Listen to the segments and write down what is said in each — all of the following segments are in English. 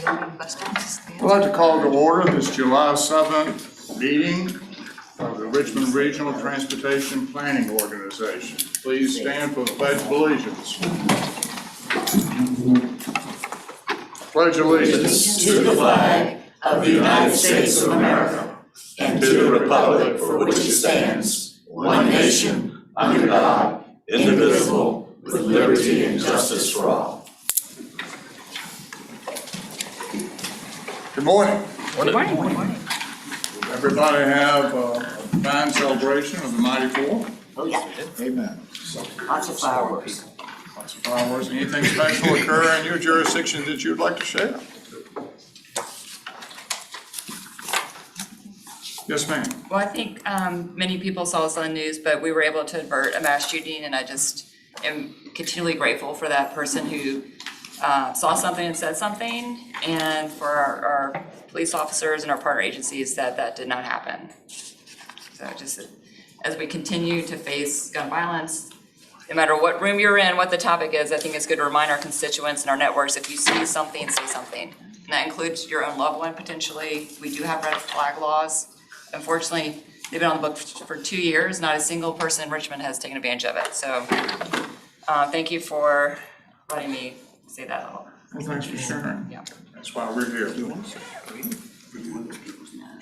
I'd like to call to order this July 7th meeting of the Richmond Regional Transportation Planning Organization. Please stand for the Pledge of Allegiance. Pledge allegiance to the flag of the United States of America and to the republic for which it stands, one nation, under God, indivisible, with liberty and justice for all. Good morning. Good morning. Good morning. Everybody have a fine celebration of the Mighty Four? Oh, yeah. Amen. Lots of fireworks. Lots of fireworks. Anything special occur in your jurisdiction that you'd like to share? Yes, ma'am. Well, I think many people saw this on the news, but we were able to avert a mass shooting, and I just am continually grateful for that person who saw something and said something, and for our police officers and our partner agencies that did not happen. So just as we continue to face gun violence, no matter what room you're in, what the topic is, I think it's good to remind our constituents and our networks, if you see something, say something. And that includes your own loved one potentially. We do have red flag laws. Unfortunately, they've been on the books for 2 years. Not a single person in Richmond has taken advantage of it. So thank you for letting me say that. Well, thanks for sharing. Yeah. That's why we're here.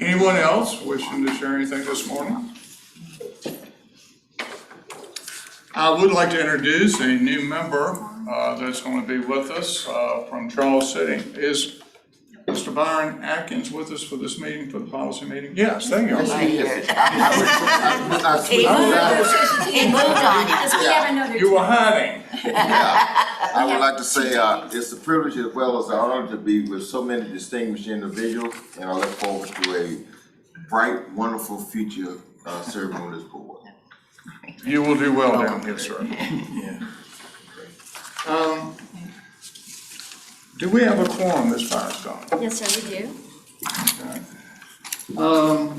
Anyone else wishing to share anything this morning? I would like to introduce a new member that's going to be with us from Charles City. Is Mr. Byron Atkins with us for this meeting, for the policy meeting? Yes, there you are. You were hiding. I would like to say it's a privilege as well as an honor to be with so many distinguished individuals, and I look forward to a bright, wonderful future serving on this board. You will do well down here, sir. Do we have a quorum, Ms. Firestone? Yes, sir, we do. Okay.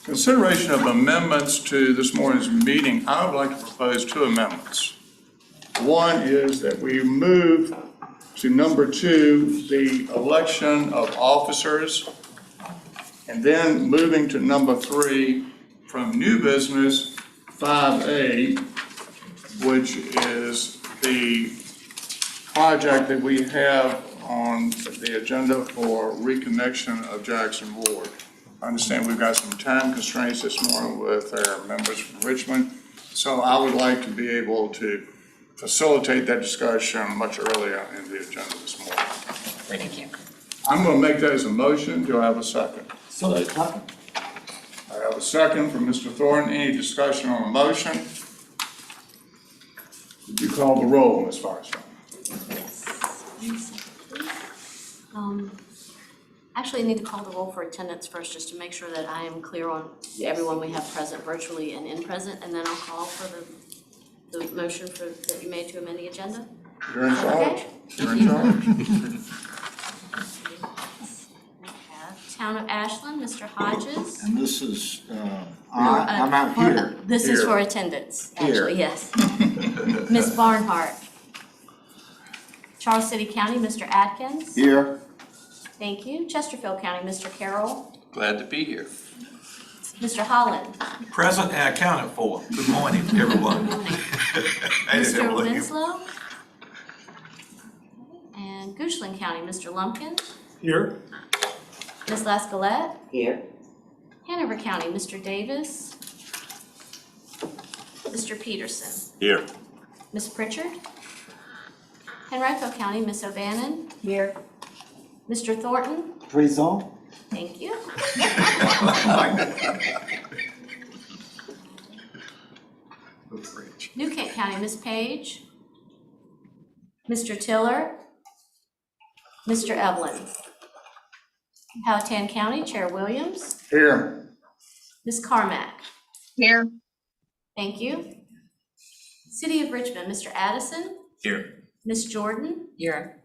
Consideration of amendments to this morning's meeting. I would like to propose 2 amendments. One is that we move to number 2, the election of officers, and then moving to number 3 from new business 5A, which is the project that we have on the agenda for reconnection of Jackson Ward. I understand we've got some time constraints this morning with our members from Richmond, so I would like to be able to facilitate that discussion much earlier in the agenda this morning. Thank you. I'm going to make that as a motion. Do I have a second? So, I have a second from Mr. Thornton. Any discussion on the motion? Would you call the roll, Ms. Firestone? Actually, I need to call the roll for attendance first, just to make sure that I am clear on everyone we have present virtually and in present, and then I'll call for the motion that you made to amend the agenda. You're in charge. Okay. You're in charge. Town of Ashland, Mr. Hodges. And this is, I'm out here. This is Here. for attendance, Here. actually, yes. Ms. Barnhart. Charles City County, Mr. Atkins. Here. Thank you. Chesterfield County, Mr. Carroll. Glad to be here. Mr. Holland. Present and accounted for. Good morning, everyone. Mr. Winslow. And Goochland County, Mr. Lumpkin. Here. Ms. Lascalette. Here. Hanover County, Mr. Davis. Mr. Peterson. Here. Ms. Pritchard. Henrico County, Ms. O'Bannon. Here. Mr. Thornton. Présent. Thank you. New Kent County, Ms. Page. Mr. Tiller. Mr. Evelyn. Powhatan County, Chair Williams. Here. Ms. Carmack. Here. Thank you. City of Richmond, Mr. Addison. Here. Ms. Jordan. Here.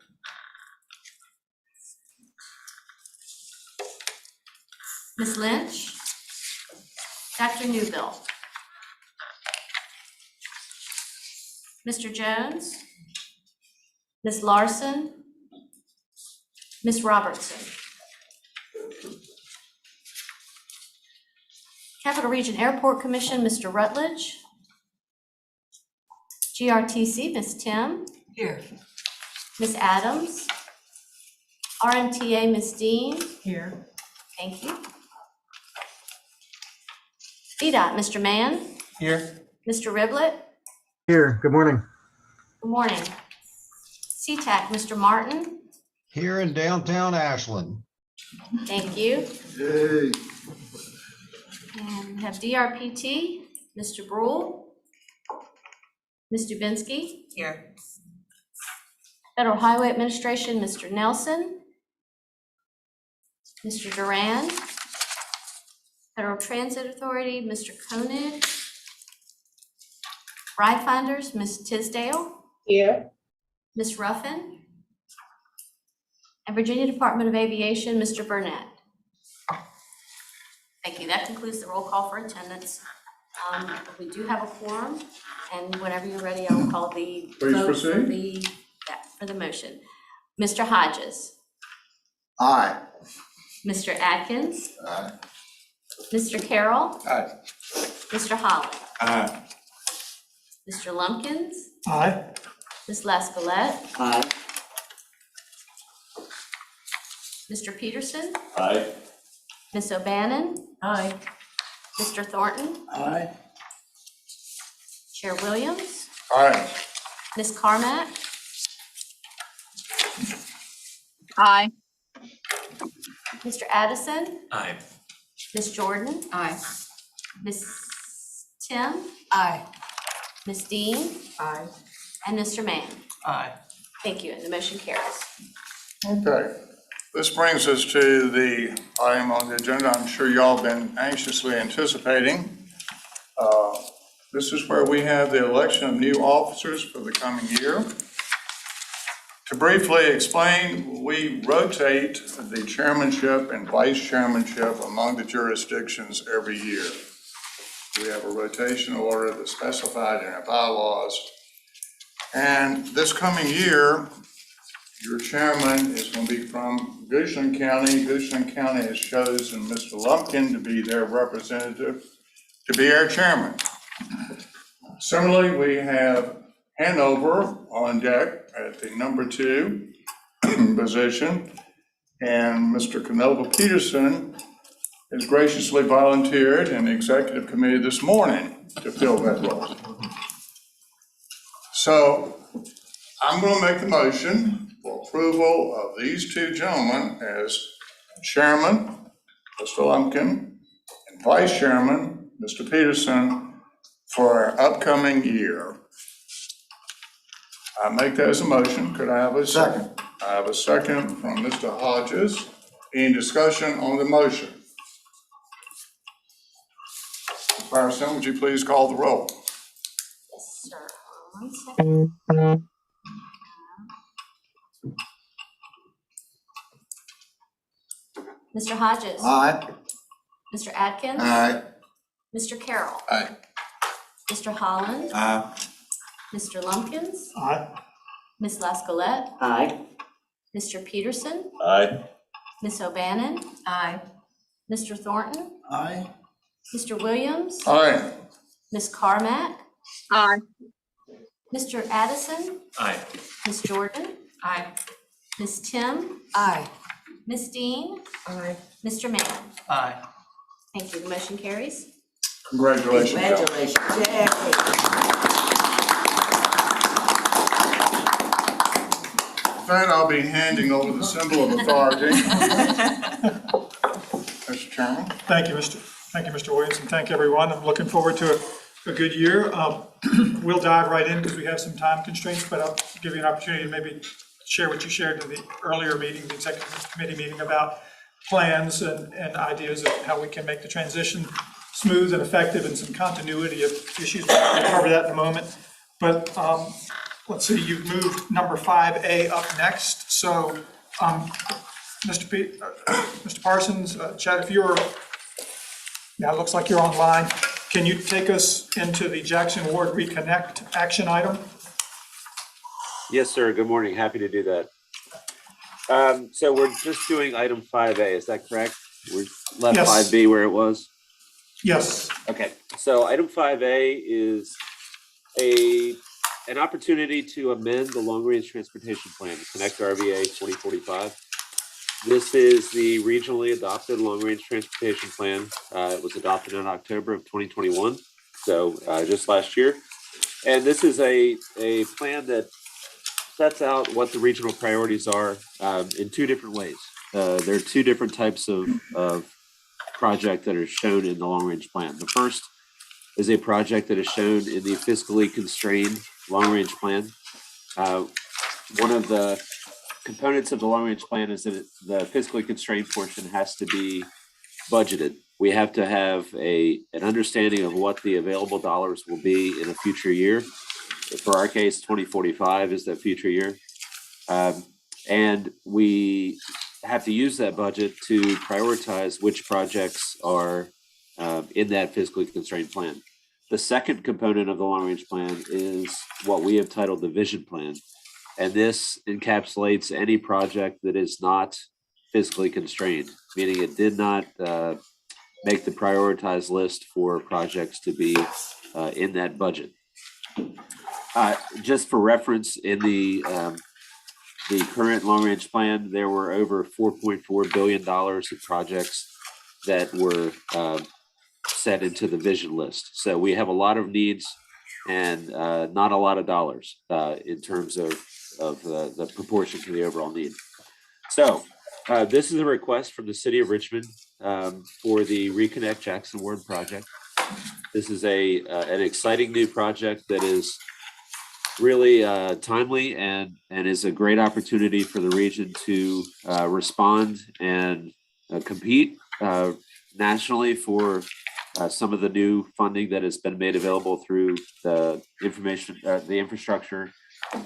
Ms. Lynch. Dr. Newbill. Mr. Jones. Ms. Larson. Ms. Robertson. Capital Region Airport Commission, Mr. Rutledge. GRTC, Ms. Tim. Here. Ms. Adams. RMTA, Ms. Dean. Here. Thank you. VDOT, Mr. Mann. Here. Mr. Riblet. Here, good morning. Good morning. CTAC, Mr. Martin. Here in downtown Ashland. Thank you. Yay. And we have DRPT, Mr. Brule. Ms. Dubinsky. Here. Federal Highway Administration, Mr. Nelson. Mr. Duran. Federal Transit Authority, Mr. Koenig. Ride Finders, Ms. Tisdale. Here. Ms. Ruffin. And Virginia Department of Aviation, Mr. Burnett. Thank you. That concludes the roll call for attendance. We do have a quorum, and whenever you're ready, I will call the Please vote for proceed. for the motion. Mr. Hodges. Aye. Mr. Atkins. Aye. Mr. Carroll. Aye. Mr. Holland. Aye. Mr. Lumpkins. Aye. Ms. Lascallette. Aye. Mr. Peterson. Aye. Ms. O'Bannon. Aye. Mr. Thornton. Aye. Chair Williams. Aye. Ms. Carmack. Aye. Mr. Addison. Aye. Ms. Jordan. Aye. Ms. Tim. Aye. Ms. Dean. Aye. And Mr. Mann. Aye. Thank you, and the motion carries. Okay, this brings us to the item on the agenda I'm sure y'all been anxiously anticipating. This is where we have the election of new officers for the coming year. To briefly explain, we rotate the chairmanship and vice chairmanship among the jurisdictions every year. We have a rotation order that's specified in our bylaws. And this coming year, your chairman is going to be from Goochland County. Goochland County has chosen Mr. Lumpkin to be their representative, to be our chairman. Similarly, we have Hanover on deck at the number 2 position. And Mr. Canova Peterson has graciously volunteered in the executive committee this morning to fill that role. So I'm going to make the motion for approval of these 2 gentlemen as chairman, Mr. Lumpkin, and vice chairman, Mr. Peterson, for our upcoming year. I make that as a motion. Could I have a second? I have a second from Mr. Hodges. Any discussion on the motion? Firestone, would you please call the roll? Yes, sir. 1 second. Mr. Hodges. Aye. Mr. Atkins. Aye. Mr. Carroll. Aye. Mr. Holland. Aye. Mr. Lumpkins. Aye. Ms. Lascallette. Aye. Mr. Peterson. Aye. Ms. O'Bannon. Aye. Mr. Thornton. Aye. Mr. Williams. Aye. Ms. Carmack. Aye. Mr. Addison. Aye. Ms. Jordan. Aye. Ms. Tim. Aye. Ms. Dean. Aye. Mr. Mann. Aye. Thank you. The motion carries. Congratulations, gentlemen. Congratulations. Yay. With that, I'll be handing over the symbol of authority. Mr. Chairman. Thank you, Mr. Williams, and thank everyone. I'm looking forward to a good year. We'll dive right in because we have some time constraints, but I'll give you an opportunity to maybe share what you shared in the earlier meeting, the executive committee meeting, about plans and ideas of how we can make the transition smooth and effective and some continuity of issues. We'll cover that in a moment. But let's see, you've moved number 5A up next. So Mr. Parsons, Chad, if you're, now it looks like you're online. Can you take us into the Jackson Ward Reconnect action item? Yes, sir. Good morning. Happy to do that. So we're just doing item 5A, is that correct? We left Yes. 5B where it was? Yes, Okay, so item 5A is an opportunity to amend the long-range transportation plan, Connect RVA 2045. This is the regionally adopted long-range transportation plan. It was adopted in October of 2021, so just last year. And this is a plan that sets out what the regional priorities are in two different ways. There are two different types of project that are shown in the long-range plan. The first is a project that is shown in the fiscally constrained long-range plan. One of the components of the long-range plan is that the fiscally constrained portion has to be budgeted. We have to have an understanding of what the available dollars will be in a future year. For our case, 2045 is that future year. And we have to use that budget to prioritize which projects are in that fiscally constrained plan. The second component of the long-range plan is what we have titled the vision plan. And this encapsulates any project that is not fiscally constrained, meaning it did not make the prioritized list for projects to be in that budget. Just for reference, in the current long-range plan, there were over $4.4 billion of projects that were set into the vision list. So we have a lot of needs and not a lot of dollars in terms of the proportion to the overall need. So this is a request from the city of Richmond for the Reconnect Jackson Ward project. This is an exciting new project that is really timely and is a great opportunity for the region to respond and compete nationally for some of the new funding that has been made available through the Infrastructure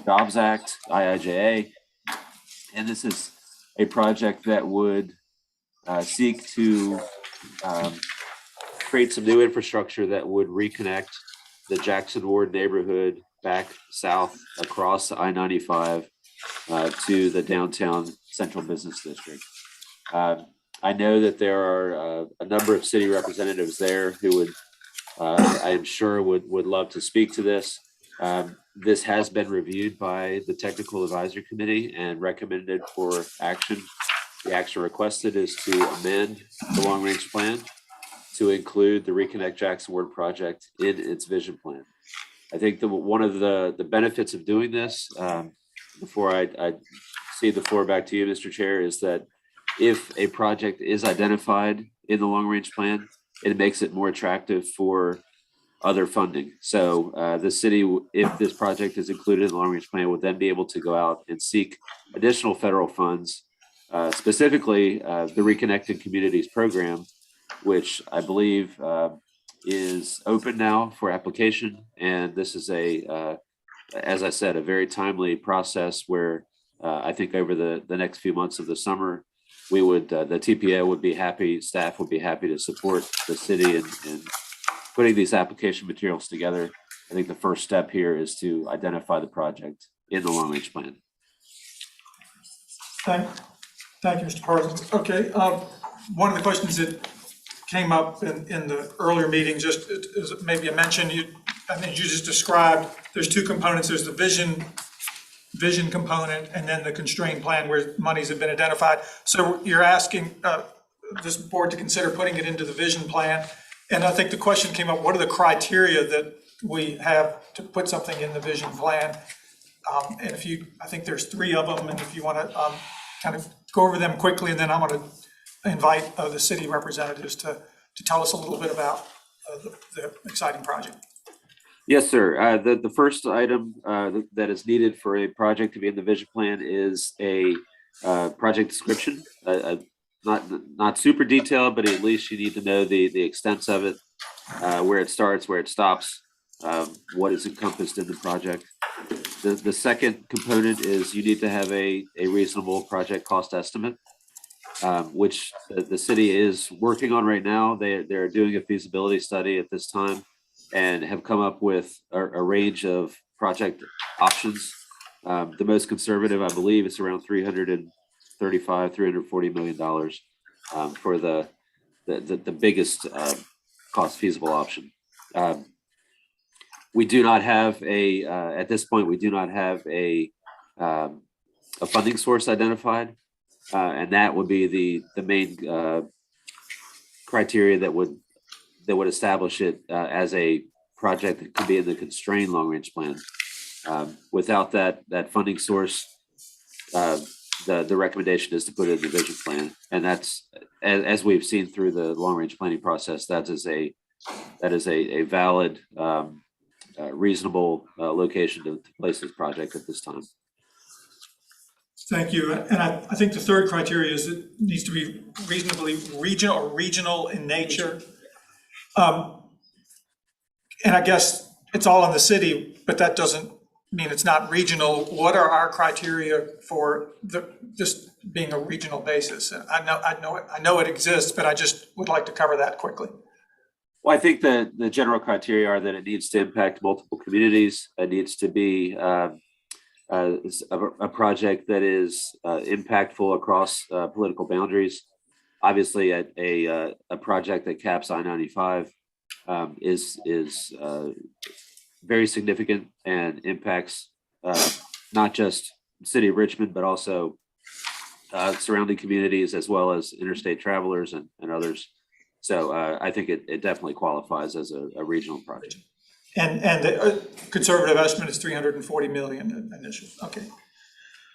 Jobs Act, IIJA. And this is a project that would seek to create some new infrastructure that would reconnect the Jackson Ward neighborhood back south across I-95 to the downtown central business district. I know that there are a number of city representatives there who would, I am sure, would love to speak to this. This has been reviewed by the Technical Advisory Committee and recommended for action. The action requested is to amend the long-range plan to include the Reconnect Jackson Ward project in its vision plan. I think one of the benefits of doing this, before I cede the floor back to you, Mr. Chair, is that if a project is identified in the long-range plan, it makes it more attractive for other funding. So the city, if this project is included in the long-range plan, would then be able to go out and seek additional federal funds, specifically the Reconnected Communities program, which I believe is open now for application. And this is as I said, a very timely process where I think over the next few months of the summer, we would, the TPO would be happy, staff would be happy to support the city in putting these application materials together. I think the first step here is to identify the project in the long-range plan. thank you, Mr. Parsons. Okay, one of the questions that came up in the earlier meeting, just as maybe a mention, I think you just described, there's two components. There's the vision component and then the constrained plan where monies have been identified. So you're asking this board to consider putting it into the vision plan. And I think the question came up, what are the criteria that we have to put something in the vision plan? And I think there's three of them, and if you want to kind of go over them quickly, and then I'm going to invite the city representatives to tell us a little bit about the exciting project. Yes, sir. The first item that is needed for a project to be in the vision plan is a project description. Not super detailed, but at least you need to know the extents of it, where it starts, where it stops, what is encompassed in the project. The second component is you need to have a reasonable project cost estimate, which the city is working on right now. They're doing a feasibility study at this time and have come up with a range of project options. The most conservative, I believe, is around $350 $340 million for the biggest cost feasible option. We do not have at this point, we do not have a funding source identified, and that would be the main criteria that would establish it as a project that could be in the constrained long range plan. Without that funding source, the recommendation is to put it in the vision plan, and that's as we've seen through the long range planning process. That is a valid, reasonable location to place this project at this time. Thank you. And I think the third criteria is it needs to be reasonably regional in nature. And I guess it's all in the city, but that doesn't mean it's not regional. What are our criteria for this being a regional basis? And I know it exists, but I just would like to cover that quickly. Well, I think the general criteria are that it needs to impact multiple communities. It needs to be a project that is impactful across political boundaries. Obviously, a project that caps I-95 is very significant and impacts not just the city of Richmond, but also surrounding communities as well as interstate travelers and others. So I think it definitely qualifies as a regional project. And the conservative estimate is 340 million initial. Okay.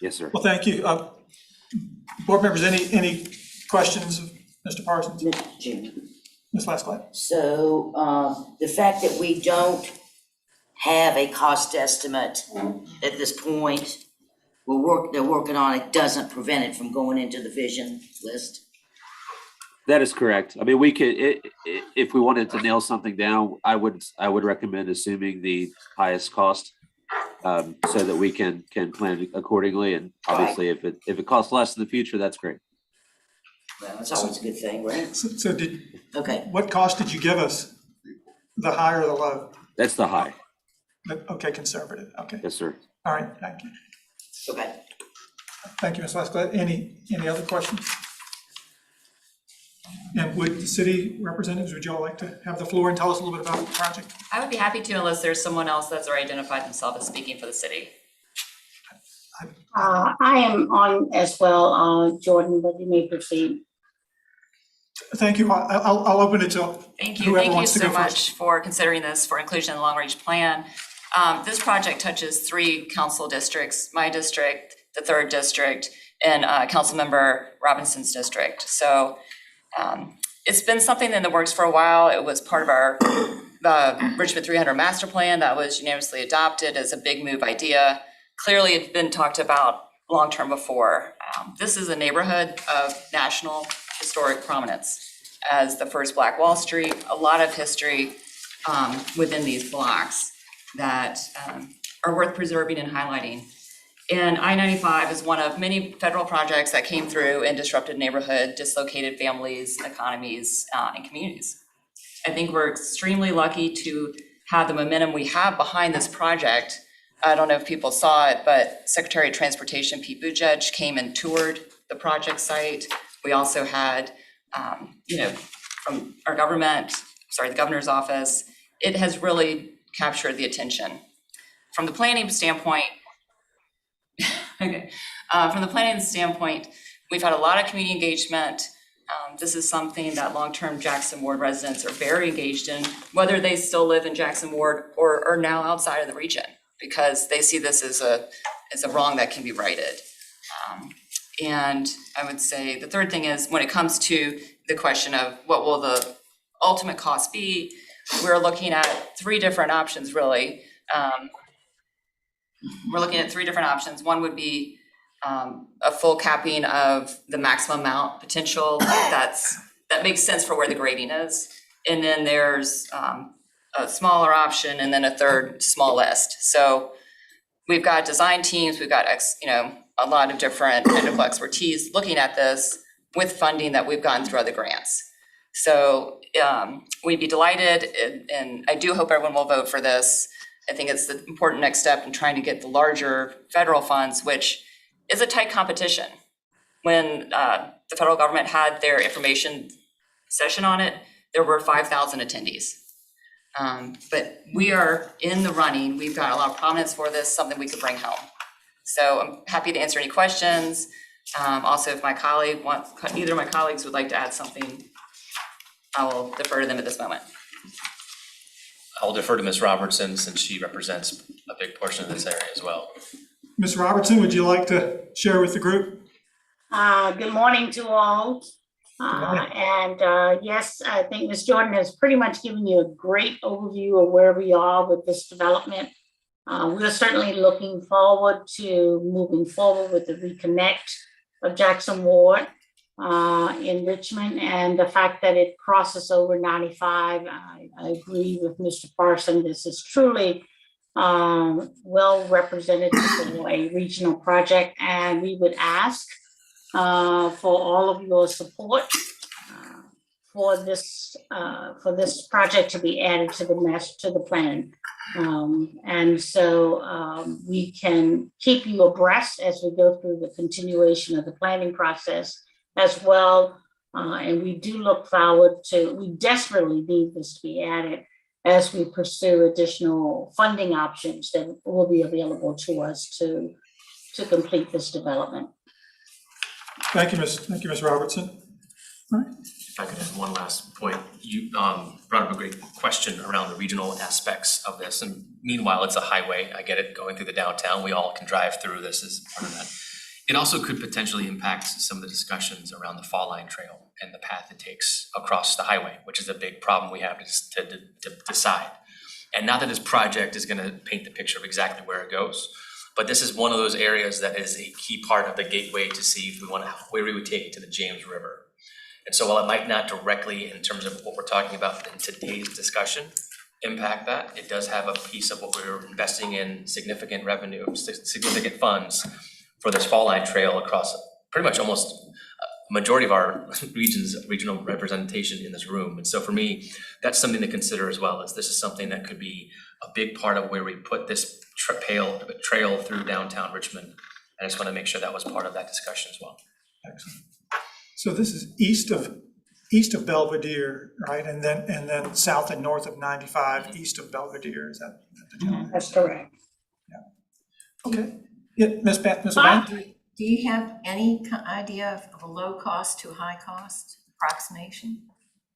Yes, sir. Well, thank you. Board members, any questions of Mr. Parsons? Mr. Chairman. Ms. Lasclair? So, the fact that we don't have a cost estimate at this point, they're working on it, doesn't prevent it from going into the vision list? That is correct. I mean, we could, if we wanted to nail something down, I would recommend assuming the highest cost, so that we can plan accordingly. And obviously, if it costs less in the future, that's great. Well, that's always a good thing, right? So Okay. what cost did you give us? The high or the low? That's the high. Okay, conservative. Okay. Yes, sir. All right, thank you. Okay. Thank you, Ms. Lasclair. Any other questions? And would the city representatives, would you all like to have the floor and tell us a little bit about the project? I would be happy to, unless there's someone else that's already identified themselves as speaking for the city. I am on as well, Jordan, but you may proceed. Thank you. I'll open it to Thank you. whoever Thank you wants to go so first. much for considering this for inclusion in the long-range plan. This project touches 3 council districts, my district, the 3rd district, and Councilmember Robinson's district. So it's been something in the works for a while. It was part of our Richmond 300 master plan that was unanimously adopted as a big move idea. Clearly, it's been talked about long-term before. This is a neighborhood of national historic prominence as the first Black Wall Street, a lot of history within these blocks that are worth preserving and highlighting. And I-95 is one of many federal projects that came through and disrupted neighborhood, dislocated families, economies, and communities. I think we're extremely lucky to have the momentum we have behind this project. I don't know if people saw it, but Secretary of Transportation Pete Buttigieg came and toured the project site. We also had, from our the governor's office, it has really captured the attention. From the planning standpoint, we've had a lot of community engagement. This is something that long-term Jackson Ward residents are very engaged in, whether they still live in Jackson Ward or are now outside of the region, because they see this as a wrong that can be righted. And I would say the third thing is, when it comes to the question of what will the ultimate cost be, we're looking at 3 different options, really. We're looking at 3 different options. One would be a full capping of the maximum amount potential that makes sense for where the grading is. And then there's a smaller option, and then a third smallest. So we've got design teams, we've got a lot of different technical expertise looking at this with funding that we've gotten through other grants. So we'd be delighted, and I do hope everyone will vote for this. I think it's the important next step in trying to get the larger federal funds, which is a tight competition. when the federal government had their information session on it, there were 5,000 attendees. But we are in the running. We've got a lot of prominence for this, something we could bring home. So I'm happy to answer any questions. Also, if either of my colleagues would like to add something, I will defer to them at this moment. I'll defer to Ms. Robertson since she represents a big portion of this area as well. Ms. Robertson, would you like to share with the group? Good morning to all. Yes, I think Ms. Jordan has pretty much given you a great overview of where we are with this development. We're certainly looking forward to moving forward with the reconnect of Jackson Ward in Richmond, and the fact that it crosses over 95. I agree with Mr. Parson. This is truly well represented for a regional project, and we would ask for all of your support for this project to be added to the plan. And so we can keep you abreast as we go through the continuation of the planning process as well. And we do look forward we desperately need this to be added as we pursue additional funding options that will be available to us to complete this development. Thank you, Ms. Robertson. All right. If I could add one last point, you brought up a great question around the regional aspects of this. And meanwhile, it's a highway. I get it, going through the downtown. We all can drive through this as part of that. It also could potentially impact some of the discussions around the fall line trail and the path it takes across the highway, which is a big problem we have to decide. And not that this project is going to paint the picture of exactly where it goes, but this is one of those areas that is a key part of the gateway to see if we want to, where we would take it to the James River. And so while it might not directly, in terms of what we're talking about in today's discussion, impact that, it does have a piece of what we're investing in significant revenue, significant funds for this fall line trail across pretty much almost a majority of our regional representation in this room. And so for me, that's something to consider as well, as this is something that could be a big part of where we put this trail through downtown Richmond. I just want to make sure that was part of that discussion as well. Excellent. So this is east of Belvedere, right? And then south and north of 95, east of Belvedere. Is that the general? That's correct. Yeah. Okay. Yeah, Ms. Bank? Do you have any idea of a low cost to high cost approximation?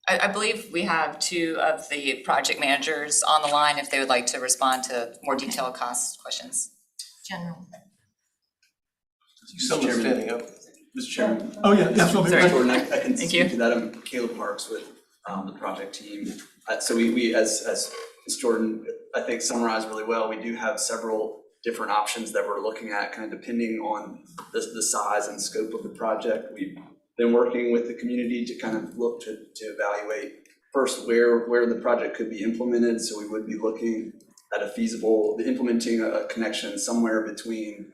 I believe we have two of the project managers on the line if they would like to respond to more detailed cost questions. General. Someone's standing up. Mr. Chairman. Oh, yeah, absolutely. Sorry. Jordan, I can Thank speak you. to that. I'm Caleb Parks with the project team. So we as Ms. Jordan, I think summarized really well, we do have several different options that we're looking at, kind of depending on the size and scope of the project. We've been working with the community to kind of look to evaluate first where the project could be implemented. So we would be looking at implementing a connection somewhere between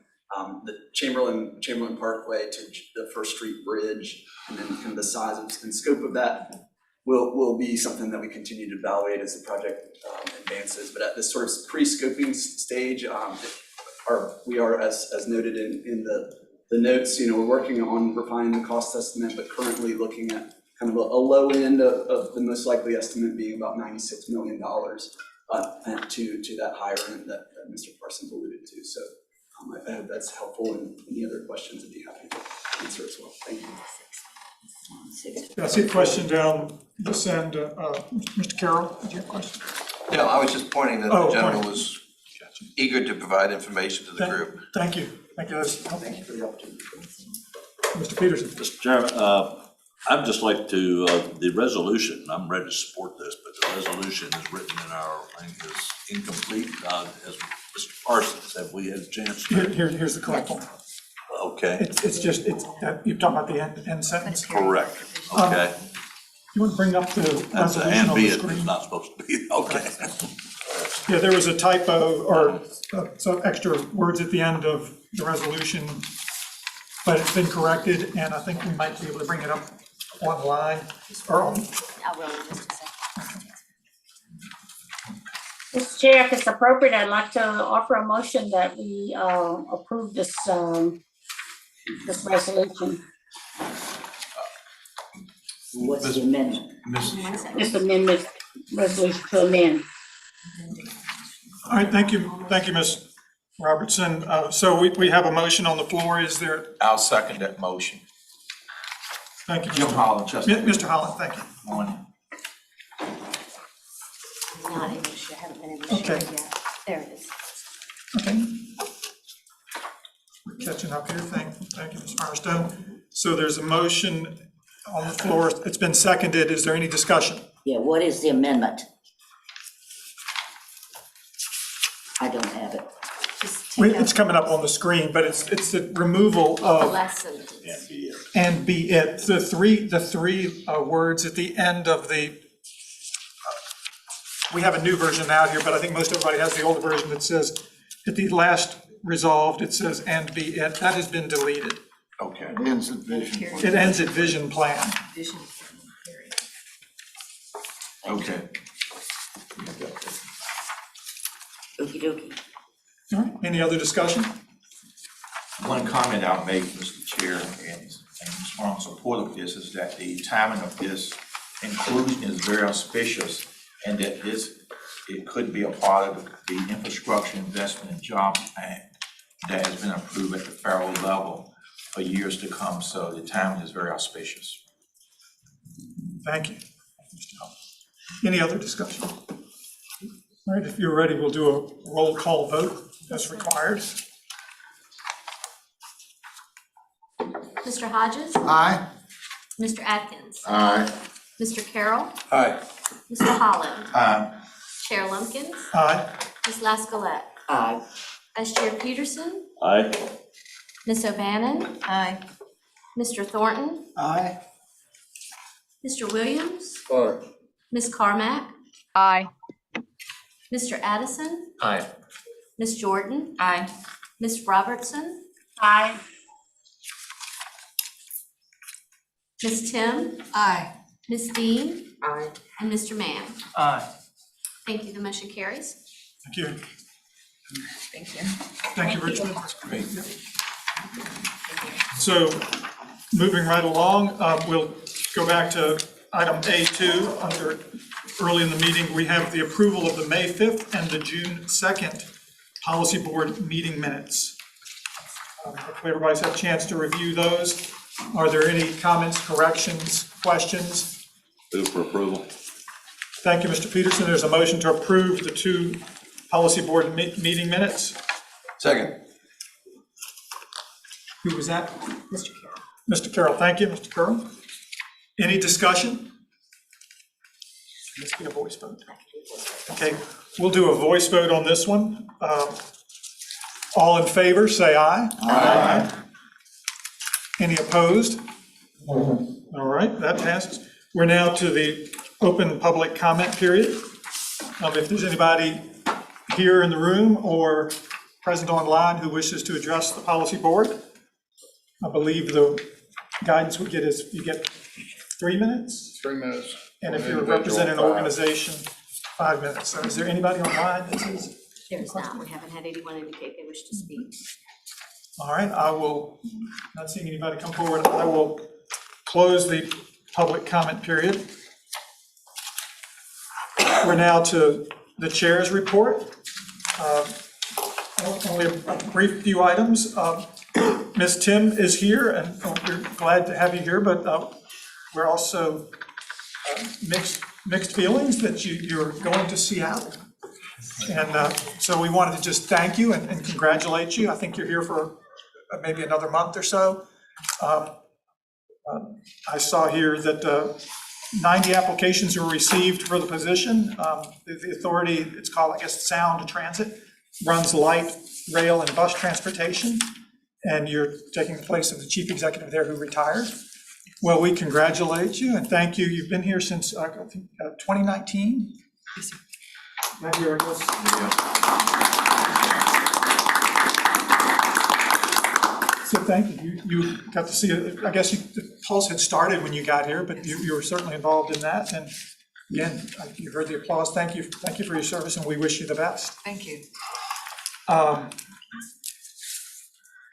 the Chamberlain Parkway to the First Street Bridge, and then kind of the size and scope of that will be something that we continue to evaluate as the project advances. But at this sort of pre-scoping stage, we are, as noted in the notes, we're working on refining the cost estimate, but currently looking at kind of a low end of the most likely estimate being about $96 million to that higher end that Mr. Parsons alluded to. So I hope that's helpful, and any other questions I'd be happy to answer as well. Thank you. I see a question down this end. Mr. Carroll, did you have a question? No, I was just pointing that the general was eager to provide information to the group. Thank you. Thank you. Thank you for the opportunity. Mr. Peterson. Mr. Chairman, I'd just like to, the resolution, I'm ready to support this, but the resolution is written in our, I think is incomplete. As Mr. Parsons, have we had a chance to? Here's the correct one. Okay. It's you're talking about the end sentence. Correct. Okay. You want to bring up the That's the resolution and on be the it screen? is not supposed to be, okay. Yeah, there was a typo or some extra words at the end of the resolution, but it's been corrected, and I think we might be able to bring it up online or on. I will in just a second. Mr. Chair, if it's appropriate, I'd like to offer a motion that we approve this resolution. What's the amendment? This amendment, resolution to amend. All right, thank you, Ms. Robertson. So we have a motion on the floor. Is there, I'll second that motion. thank you, Jim Mr. Holland, trustee. Mr. Holland, thank you. Morning. Not able to share, haven't been able to share it yet. There it is. Okay. We're catching up here. Thank you, Ms. Firestone. So there's a motion on the floor. It's been seconded. Is there any discussion? Yeah, what is the amendment? I don't have it. Just take out It's coming up on the screen, but it's the removal The of last sentence. "and be it." The three words at the end of the, we have a new version out here, but I think most everybody has the older version that says, at the last resolved, it says "and be it." That has been deleted. Okay. Ends of vision. It ends at vision plan. vision period. Okay. Okey dokey. All right, any other discussion? One comment I'll make, Mr. Chair, and strong support of this, is that the timing of this inclusion is very auspicious, and that it could be a part of the Infrastructure Investment and Jobs Act that has been approved at the federal level for years to come, so the timing is very auspicious. Thank you. Mr. Hull. Any other discussion? All right, if you're ready, we'll do a roll call vote as required. Mr. Hodges? Aye. Mr. Atkins? Aye. Mr. Carroll? Aye. Mr. Holland? Aye. Chair Lumpkins? Aye. Ms. Laskolet? Aye. Vice Chair Peterson? Aye. Ms. O'Bannon? Aye. Mr. Thornton? Aye. Mr. Williams? Aye. Ms. Carmack? Aye. Mr. Addison? Aye. Ms. Jordan? Aye. Ms. Robertson? Aye. Ms. Tim? Aye. Ms. Dean? Aye. And Mr. Mann? Aye. Thank you, the motion carries. Thank you. Thank you. Thank you, Richmond. Great. So, moving right along, we'll go back to item A2. Under, early in the meeting, we have the approval of the May 5th and the June 2nd Policy Board meeting minutes. Hopefully everybody's had a chance to review those. Are there any comments, corrections, questions? Move for approval. Thank you, Mr. Peterson. There's a motion to approve the two Policy Board meeting minutes. Second. Who was that? Mr. Carroll. Mr. Carroll, thank you, Mr. Carroll. Any discussion? Let's get a voice vote. Okay, we'll do a voice vote on this one. All in favor, say aye. Aye. Any opposed? All right, that passes. We're now to the open public comment period. If there's anybody here in the room or present online who wishes to address the policy board, I believe the guidance we get is you get 3 minutes, 3 minutes. and if One you're individual, representing an 5. organization, 5 minutes. So is there anybody online that says? There's not, we haven't had anyone indicate they wish to speak. All right, I will, not seeing anybody come forward, I will close the public comment period. We're now to the chair's report. Only a brief few items. Ms. Tim is here, and we're glad to have you here, but we're also mixed feelings that you're going to Seattle. And so we wanted to just thank you and congratulate you. I think you're here for maybe another month or so. I saw here that 90 applications were received for the position. The authority, it's called, I guess, Sound Transit, runs light rail and bus transportation, and you're taking the place of the chief executive there who retired. Well, we congratulate you and thank you. You've been here since, I think, 2019? Yes, sir. Right here it was. So thank you. You got to see it. I guess the Pulse had started when you got here, but you were certainly involved in that. And again, you heard the applause. Thank you for your service, and we wish you the best. Thank you.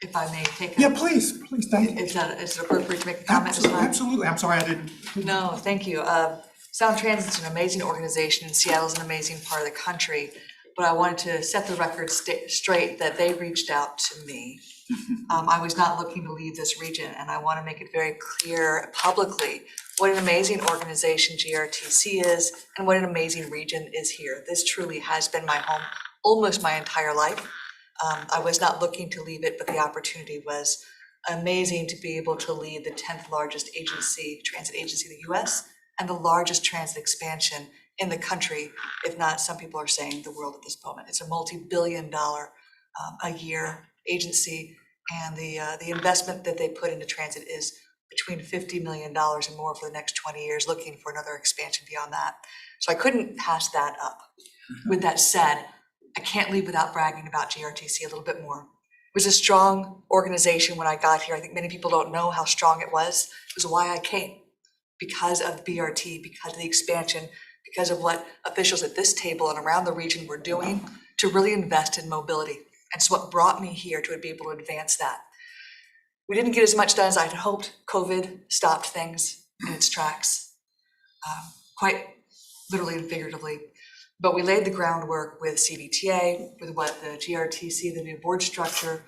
if I may take Yeah, please, thank you. Is it appropriate to make a comment this time? Absolutely, I'm sorry I didn't. No, thank you. Sound Transit's an amazing organization, and Seattle's an amazing part of the country. But I wanted to set the record straight that they reached out to me. I was not looking to leave this region, and I want to make it very clear publicly what an amazing organization GRTC is and what an amazing region is here. This truly has been my home almost my entire life. I was not looking to leave it, but the opportunity was amazing to be able to lead the 10th largest transit agency in the US, and the largest transit expansion in the country, if not, some people are saying the world at this moment. It's a multi-billion-dollar a year agency, and the investment that they put into transit is between $50 million and more for the next 20 years, looking for another expansion beyond that. So I couldn't pass that up. With that said, I can't leave without bragging about GRTC a little bit more. It was a strong organization when I got here. I think many people don't know how strong it was. It was why I came, because of BRT, because of the expansion, because of what officials at this table and around the region were doing to really invest in mobility. And so what brought me here to be able to advance that. We didn't get as much done as I had hoped. COVID stopped things in its tracks, quite literally and figuratively. But we laid the groundwork with CVTA, with what the GRTC, the new board structure,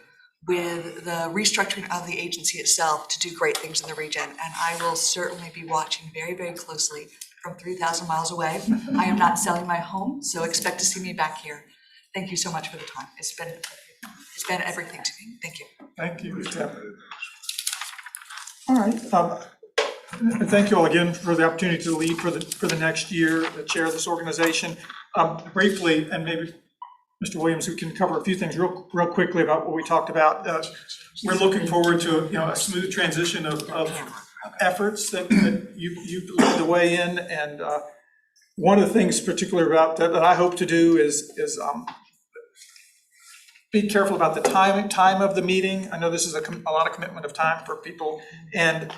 with the restructuring of the agency itself to do great things in the region. And I will certainly be watching very, very closely from 3,000 miles away. I am not selling my home, so expect to see me back here. Thank you so much for the time. It's been everything to me. Thank you. Thank you, Steph. All right. Thank you all again for the opportunity to lead for the next year, chair this organization. Briefly, and maybe Mr. Williams, we can cover a few things real quickly about what we talked about. We're looking forward to a smooth transition of efforts that you led the way in, and one of the things particularly about that I hope to do is be careful about the time of the meeting. I know this is a lot of commitment of time for people, and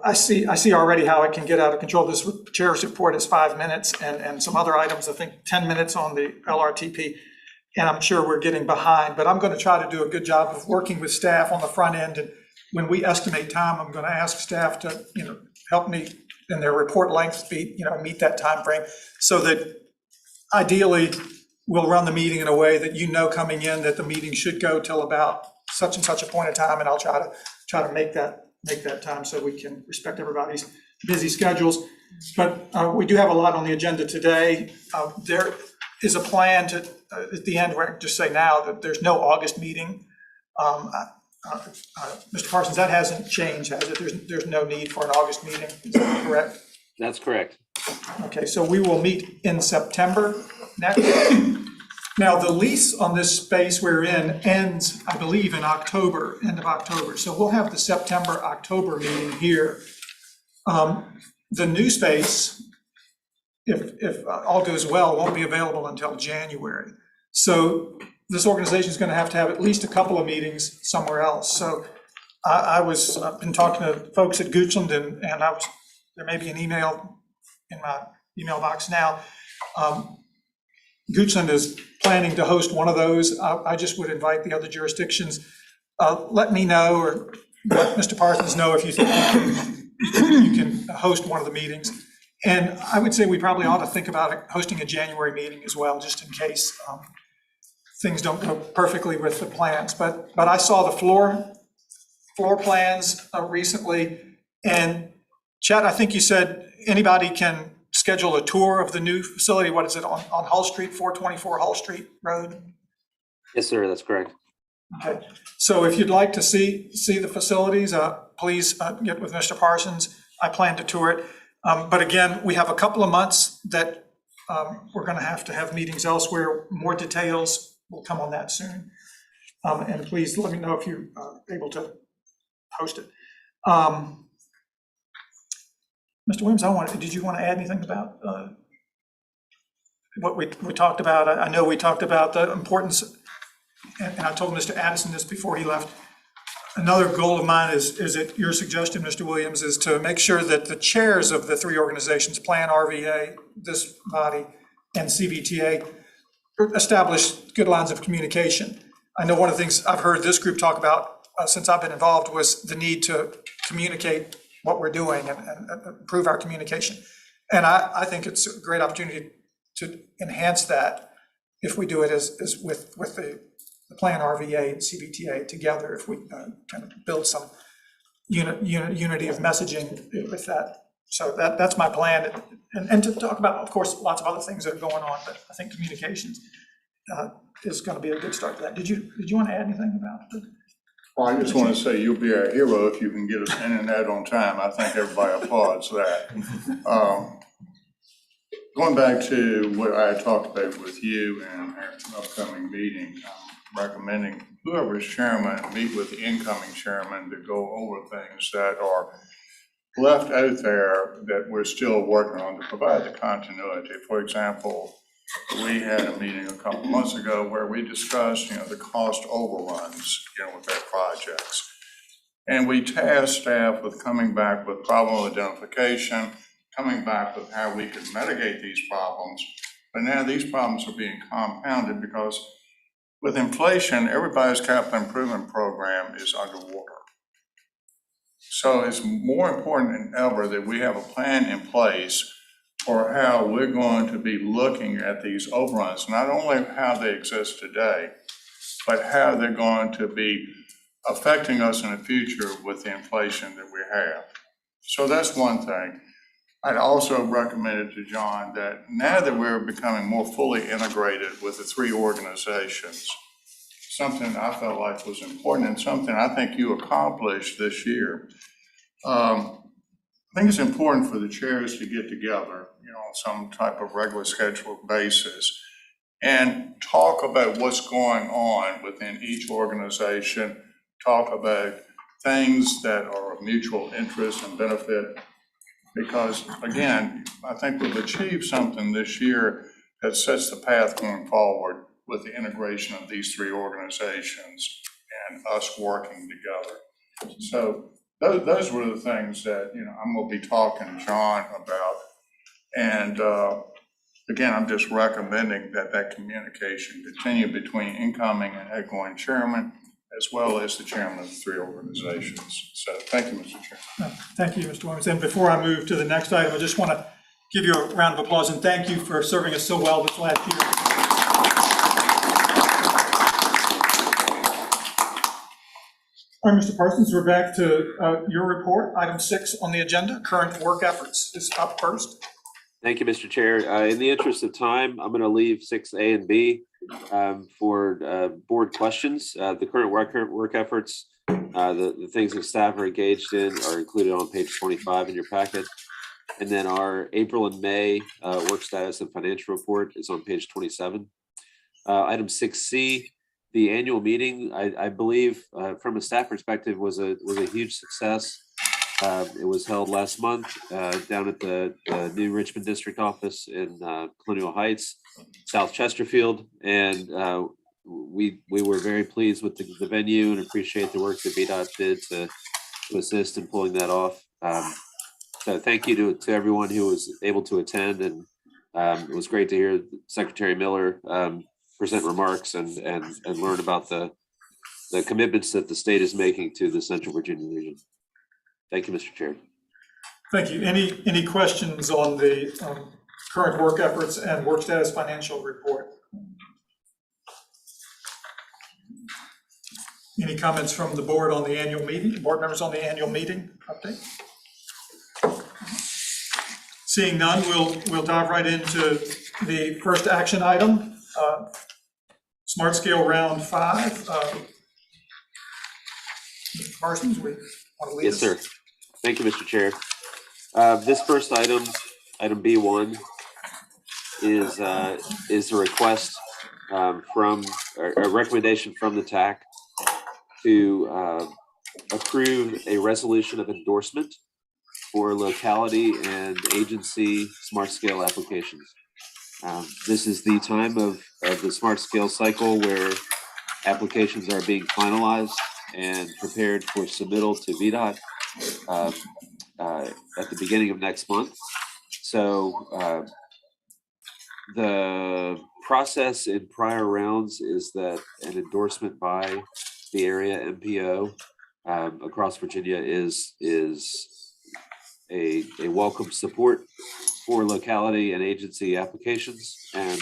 I see already how it can get out of control. This chair's report is 5 minutes, and some other items, I think 10 minutes on the LRTP, and I'm sure we're getting behind, but I'm going to try to do a good job of working with staff on the front end. And when we estimate time, I'm going to ask staff to help me in their report length meet that time frame, so that ideally we'll run the meeting in a way that coming in that the meeting should go till about such and such a point of time, and I'll try to make that time so we can respect everybody's busy schedules. But we do have a lot on the agenda today. There is a plan to, at the end, we're just say now that there's no August meeting. Mr. Parsons, that hasn't changed, has it? There's no need for an August meeting, is that correct? That's correct. Okay, so we will meet in September next. Now, the lease on this space we're in ends, I believe, in October, end of October. So we'll have the September, October meeting here. The new space, if all goes well, won't be available until January. So this organization is going to have at least a couple of meetings somewhere else. So I've been talking to folks at Goochland, and there may be an email in my email box now. Goochland is planning to host one of those. I just would invite the other jurisdictions. Let me know, or let Mr. Parsons know if you think you can host one of the meetings. And I would say we probably ought to think about hosting a January meeting as well, just in case things don't go perfectly with the plans. But I saw the floor plans recently, and Chad, I think you said anybody can schedule a tour of the new facility. What is it, on Hull Street, 424 Hull Street Road? Yes, sir, that's correct. Okay, so if you'd like to see the facilities, please get with Mr. Parsons. I plan to tour it. But again, we have a couple of months that we're going to have meetings elsewhere. More details will come on that soon. And please let me know if you're able to host it. Mr. Williams, did you want to add anything about what we talked about? I know we talked about the importance, and I told Mr. Addison this before he left. Another goal of mine is at your suggestion, Mr. Williams, is to make sure that the chairs of the three organizations, Plan, RVA, this body, and CVTA, establish good lines of communication. I know one of the things I've heard this group talk about since I've been involved, was the need to communicate what we're doing and improve our communication. And I think it's a great opportunity to enhance that if we do it as with the Plan RVA and CVTA together, if we kind of build some unity of messaging with that. So that's my plan, and to talk about, of course, lots of other things that are going on, but I think communications is going to be a good start to that. Did you want to add anything about it? Well, I just want to say you'll be our hero if you can get us in and out on time. I think everybody applauds that. Going back to what I had talked about with you and our upcoming meeting, I'm recommending whoever is chairman meet with the incoming chairman to go over things that are left out there that we're still working on to provide the continuity. For example, we had a meeting a couple months ago where we discussed, the cost overruns, with our projects. And we tasked staff with coming back with problem identification, coming back with how we could mitigate these problems. But now these problems are being compounded because with inflation, everybody's capital improvement program is underwater. So it's more important than ever that we have a plan in place for how we're going to be looking at these overruns, not only how they exist today, but how they're going to be affecting us in the future with the inflation that we have. So that's one thing. I'd also recommended to John that now that we're becoming more fully integrated with the three organizations, something I felt like was important and something I think you accomplished this year. I think it's important for the chairs to get together, on some type of regular scheduled basis and talk about what's going on within each organization, talk about things that are of mutual interest and benefit. Because again, I think we've achieved something this year that sets the path going forward with the integration of these three organizations and us working together. So those were the things that, I'm gonna be talking to John about. And again, I'm just recommending that communication continue between incoming and outgoing chairman, as well as the chairman of the three organizations. So thank you, Mr. Chairman. Thank you, Mr. Williams. And before I move to the next item, I just want to give you a round of applause and thank you for serving us so well this last year. All right, Mr. Parsons, we're back to your report. Item 6 on the agenda, current work efforts, is up first. Thank you, Mr. Chair. In the interest of time, I'm going to leave 6A and B for board questions. The current work efforts, the things that staff are engaged in are included on page 25 in your packet. And then our April and May work status and financial report is on page 27. Item 6C, the annual meeting, I believe from a staff perspective was a huge success. It was held last month down at the new Richmond District Office in Colonial Heights, South Chesterfield, and we were very pleased with the venue and appreciate the work that VDOT did to assist in pulling that off. So thank you to everyone who was able to attend, and it was great to hear Secretary Miller present remarks and learn about the commitments that the state is making to the Central Virginia region. Thank you, Mr. Chair. Thank you. Any questions on the current work efforts and work status financial report? Any comments from the board on the annual meeting, board members on the annual meeting update? Seeing none, we'll dive right into the first action item, Smart Scale Round 5. Mr. Parsons, we want to lead us? Yes, sir. Thank you, Mr. Chair. This first item, item B1, is a request from a recommendation from the TAC to approve a resolution of endorsement for locality and agency smart scale applications. This is the time of the smart scale cycle where applications are being finalized and prepared for submittal to VDOT at the beginning of next month. So the process in prior rounds is that an endorsement by the area MPO across Virginia is a welcome support for locality and agency applications, and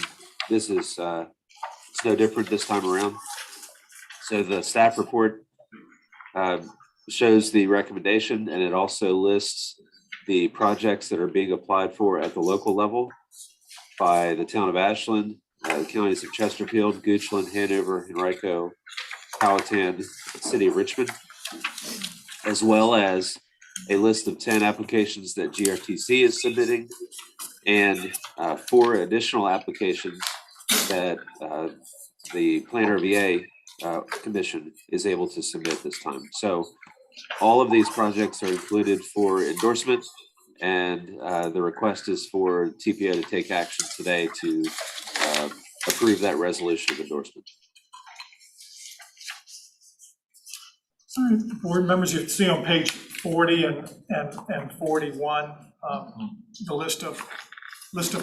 this is it's no different this time around. So the staff report shows the recommendation, and it also lists the projects that are being applied for at the local level by the town of Ashland, the counties of Chesterfield, Goochland, Hanover, Henrico, Powhatan, City of Richmond, as well as a list of 10 applications that GRTC is submitting and 4 additional applications that the Planner VA Commission is able to submit this time. So all of these projects are included for endorsement, and the request is for TPO to take action today to approve that resolution of endorsement. Board members, you can see on page 40 and 41, the list of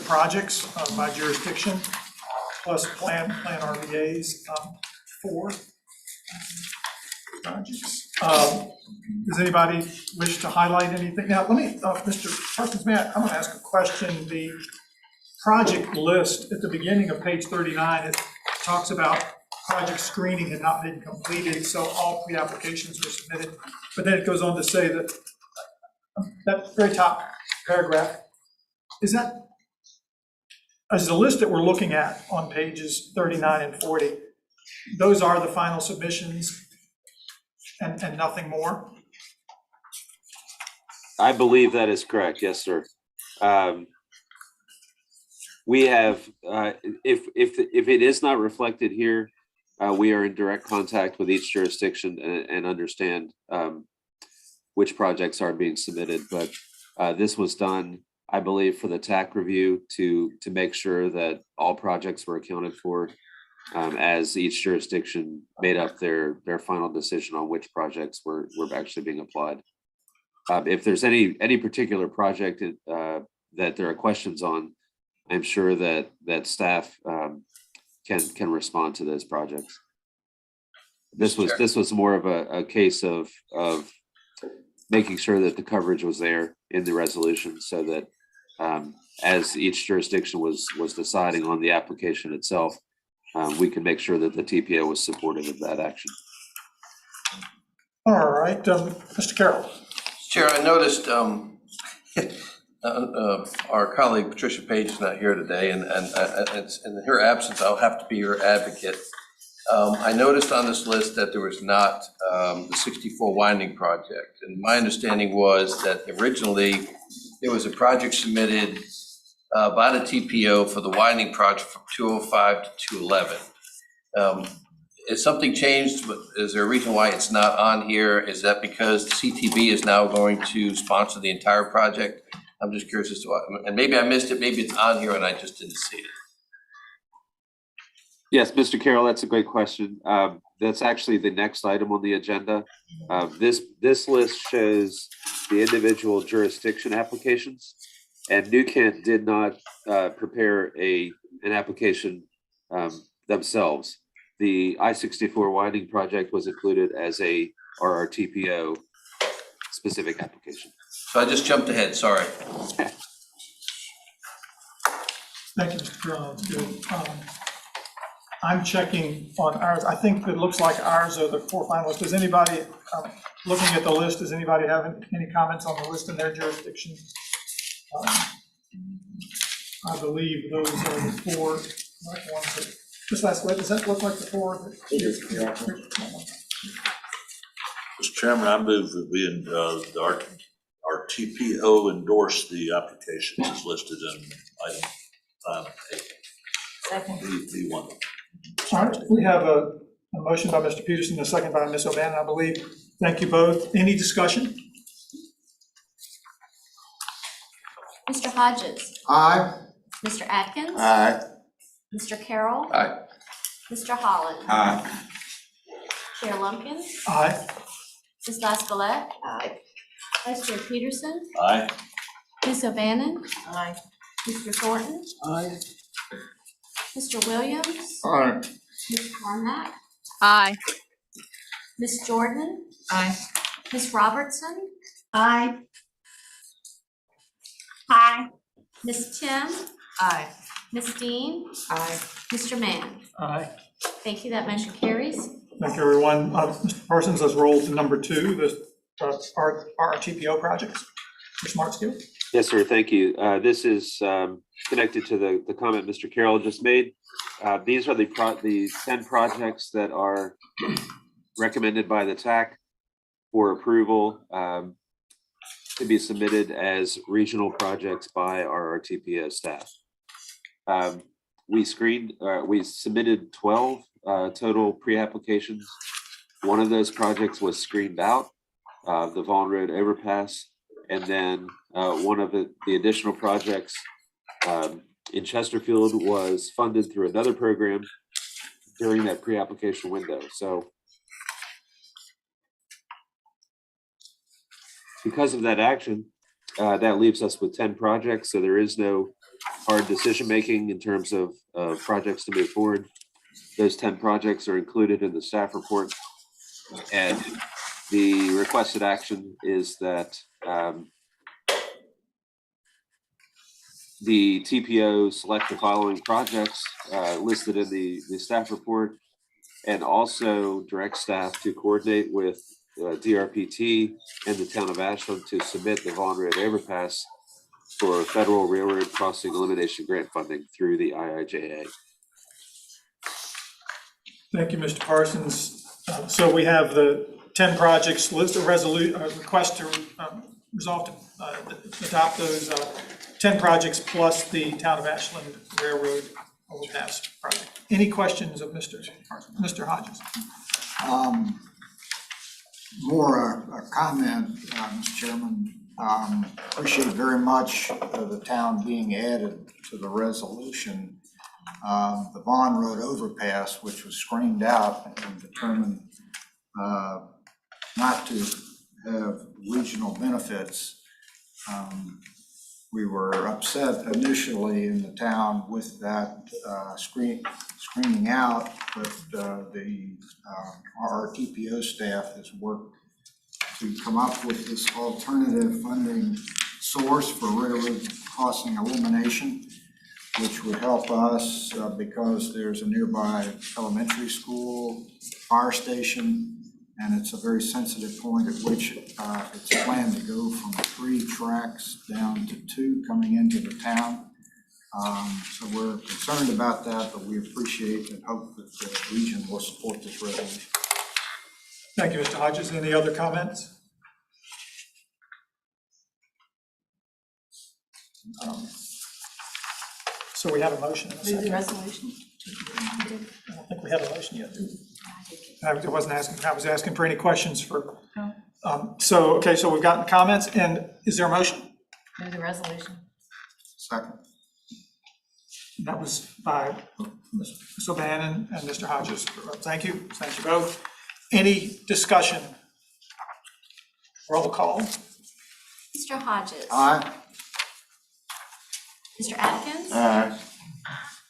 projects by jurisdiction, plus plan RVAs, 4 projects. Does anybody wish to highlight anything? Now, let me, Mr. Parsons, I'm gonna ask a question. The project list at the beginning of page 39, it talks about project screening had not been completed, so all pre-applications were submitted. But then it goes on to say that that very top paragraph, is the list that we're looking at on pages 39 and 40, those are the final submissions and nothing more? I believe that is correct. Yes, sir. We have, if it is not reflected here, we are in direct contact with each jurisdiction and understand which projects are being submitted. But this was done, I believe, for the TAC review to make sure that all projects were accounted for as each jurisdiction made up their final decision on which projects were actually being applied. If there's any particular project that there are questions on, I'm sure that staff can respond to those projects. This was more of a case of making sure that the coverage was there in the resolution, so that as each jurisdiction was deciding on the application itself, we can make sure that the TPO was supportive of that action. All right, Mr. Carroll. Chair, I noticed our colleague Patricia Page is not here today, and in her absence, I'll have to be her advocate. I noticed on this list that there was not the 64 winding project, and my understanding was that originally there was a project submitted by the TPO for the winding project from 205 to 211. Is something changed? Is there a reason why it's not on here? Is that because the CTB is now going to sponsor the entire project? I'm just curious as to why, and maybe I missed it, maybe it's on here and I just didn't see it. Yes, Mr. Carroll, that's a great question. That's actually the next item on the agenda. This list shows the individual jurisdiction applications, and New Kent did not prepare an application themselves. The I-64 winding project was included as a RRTPO specific application. So I just jumped ahead, sorry. Thank you, Mr. Carroll, that's good. I'm checking on ours. I think it looks like ours are the 4 finalists. Does anybody, looking at the list, does anybody have any comments on the list in their jurisdiction? I believe those are the 4 ones that, just last week, does that look like the 4? Mr. Chairman, I move that we, our TPO endorse the applications as listed in item 5A. Second. B1. All right, we have a motion by Mr. Peterson, a second by Ms. O'Bannon, I believe. Thank you both. Any discussion? Mr. Hodges? Aye. Mr. Atkins? Aye. Mr. Carroll? Aye. Mr. Holland? Aye. Chair Lumpkin? Aye. Ms. Laskolet? Aye. Vice Chair Peterson? Aye. Ms. O'Bannon? Aye. Mr. Thornton? Aye. Mr. Williams? All right, Ms. Carmack? Aye. Ms. Jordan, Aye. Ms. Robertson, Aye. Aye. Ms. Tim, Aye. Ms. Dean, Aye. Mr. Mann. Aye. Thank you, that motion carries. Thank you, everyone. Mr. Parsons, let's roll to number 2, the RRTPO projects for Smart Skill. Yes, sir, thank you. This is connected to the comment Mr. Carroll just made. These are the 10 projects that are recommended by the TAC for approval to be submitted as regional projects by our RTPO staff. We submitted 12 total pre-applications. One of those projects was screened out, the Vaughan Road overpass. And then one of the additional projects in Chesterfield was funded through another program during that pre-application window. So because of that action, that leaves us with 10 projects. So there is no hard decision-making in terms of projects to move forward. Those 10 projects are included in the staff report. And the requested action is that the TPO select the following projects listed in the staff report, and also direct staff to coordinate with DRPT and the town of Ashland to submit the Vaughan Road overpass for federal railroad crossing elimination grant funding through the IIJA. Thank you, Mr. Parsons. So we have the 10 projects list of request to resolve to adopt those 10 projects plus the Town of Ashland Railroad overpass project. Any questions of Mr. Parsons? Mr. Hodges? More a comment, Mr. Chairman. Appreciate very much the town being added to the resolution. The Vaughan Road overpass, which was screened out and determined not to have regional benefits. We were upset initially in the town with that screening out, but the RRTPO staff has worked to come up with this alternative funding source for railroad crossing elimination, which would help us because there's a nearby elementary school, fire station, and it's a very sensitive point at which it's planned to go from 3 tracks down to 2 coming into the town. So we're concerned about that, but we appreciate and hope that the region will support this resolution. Thank you, Mr. Hodges. Any other comments? So we have a motion. Move the resolution. I don't think we have a motion yet. I wasn't asking, I was asking for any questions for, so we've gotten comments, and is there a motion? Move the resolution. Second. That was by Ms. O'Bannon and Mr. Hodges. Thank you both. Any discussion? Roll call. Mr. Hodges. Aye. Mr. Atkins. Aye.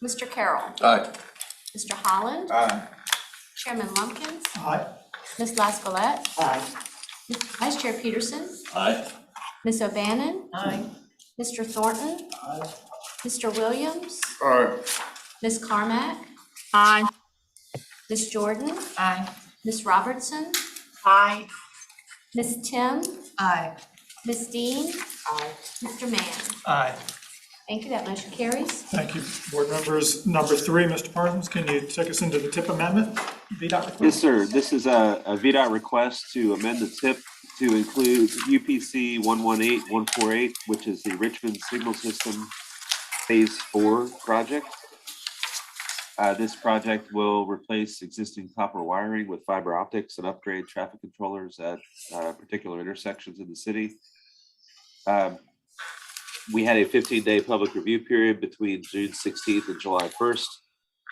Mr. Carroll. Aye. Mr. Holland. Aye. Chairman Lumpkins. Aye. Ms. Laskolet. Aye. Vice Chair Peterson. Aye. Ms. O'Bannon. Aye. Mr. Thornton. Aye. Mr. Williams. Aye. Ms. Carmack. Aye. Ms. Jordan. Aye. Ms. Robertson. Aye. Ms. Tim. Aye. Ms. Dean. Aye. Mr. Mann. Aye. Thank you, that motion carries. Thank you, board members. Number 3, Mr. Parsons, can you take us into the TIP amendment? VDOT request? Yes, sir. This is a VDOT request to amend the TIP to include UPC 118148, which is the Richmond Signal System Phase 4 project. This project will replace existing copper wiring with fiber optics and upgrade traffic controllers at particular intersections in the city. We had a 15-day public review period between June 16th and July 1st,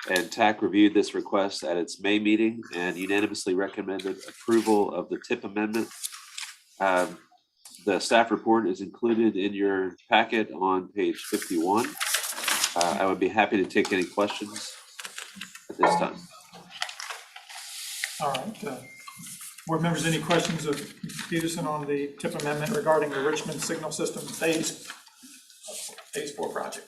and TAC reviewed this request at its May meeting and unanimously recommended approval of the TIP amendment. The staff report is included in your packet on page 51. I would be happy to take any questions at this time. All right. Board members, any questions of Mr. Peterson on the TIP amendment regarding the Richmond Signal System Phase 4 project?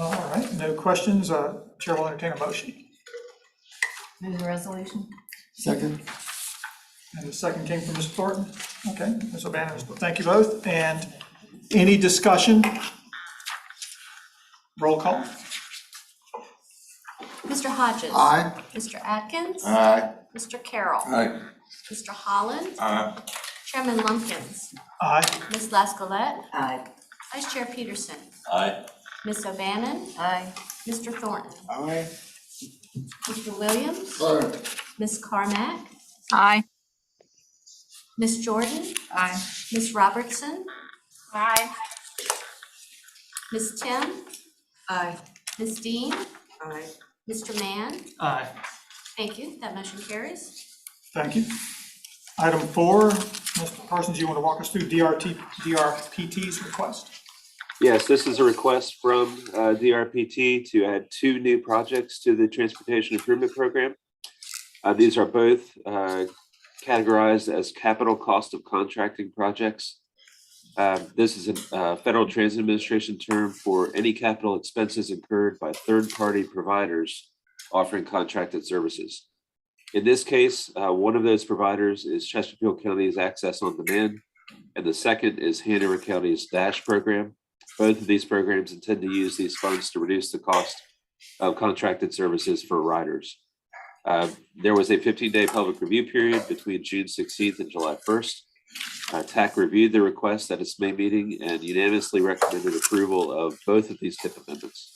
All right, no questions. Chair will entertain a motion. Move the resolution. Second. And the second came from Ms. Thornton. Okay, Ms. O'Bannon, thank you both. And any discussion? Roll call. Mr. Hodges. Aye. Mr. Atkins. Aye. Mr. Carroll. Aye. Mr. Holland. Aye. Chairman Lumpkins. Aye. Ms. Laskolet. Aye. Vice Chair Peterson. Aye. Ms. O'Bannon. Aye. Mr. Thornton. Aye. Mr. Williams. Aye. Ms. Carmack. Aye. Ms. Jordan. Aye. Ms. Robertson. Aye. Ms. Tim. Aye. Ms. Dean. Aye. Mr. Mann. Aye. Thank you. That motion carries. Thank you. Item 4, Mr. Parsons, you want to walk us through DRPT's request? Yes, this is a request from DRPT to add 2 new projects to the Transportation Improvement Program. These are both categorized as capital cost of contracting projects. This is a Federal Transit Administration term for any capital expenses incurred by third-party providers offering contracted services. In this case, one of those providers is Chesterfield County's Access on Demand, and the second is Hanover County's DASH program. Both of these programs intend to use these funds to reduce the cost of contracted services for riders. There was a 15-day public review period between June 16th and July 1st. TAC reviewed the request at its May meeting and unanimously recommended approval of both of these TIP amendments.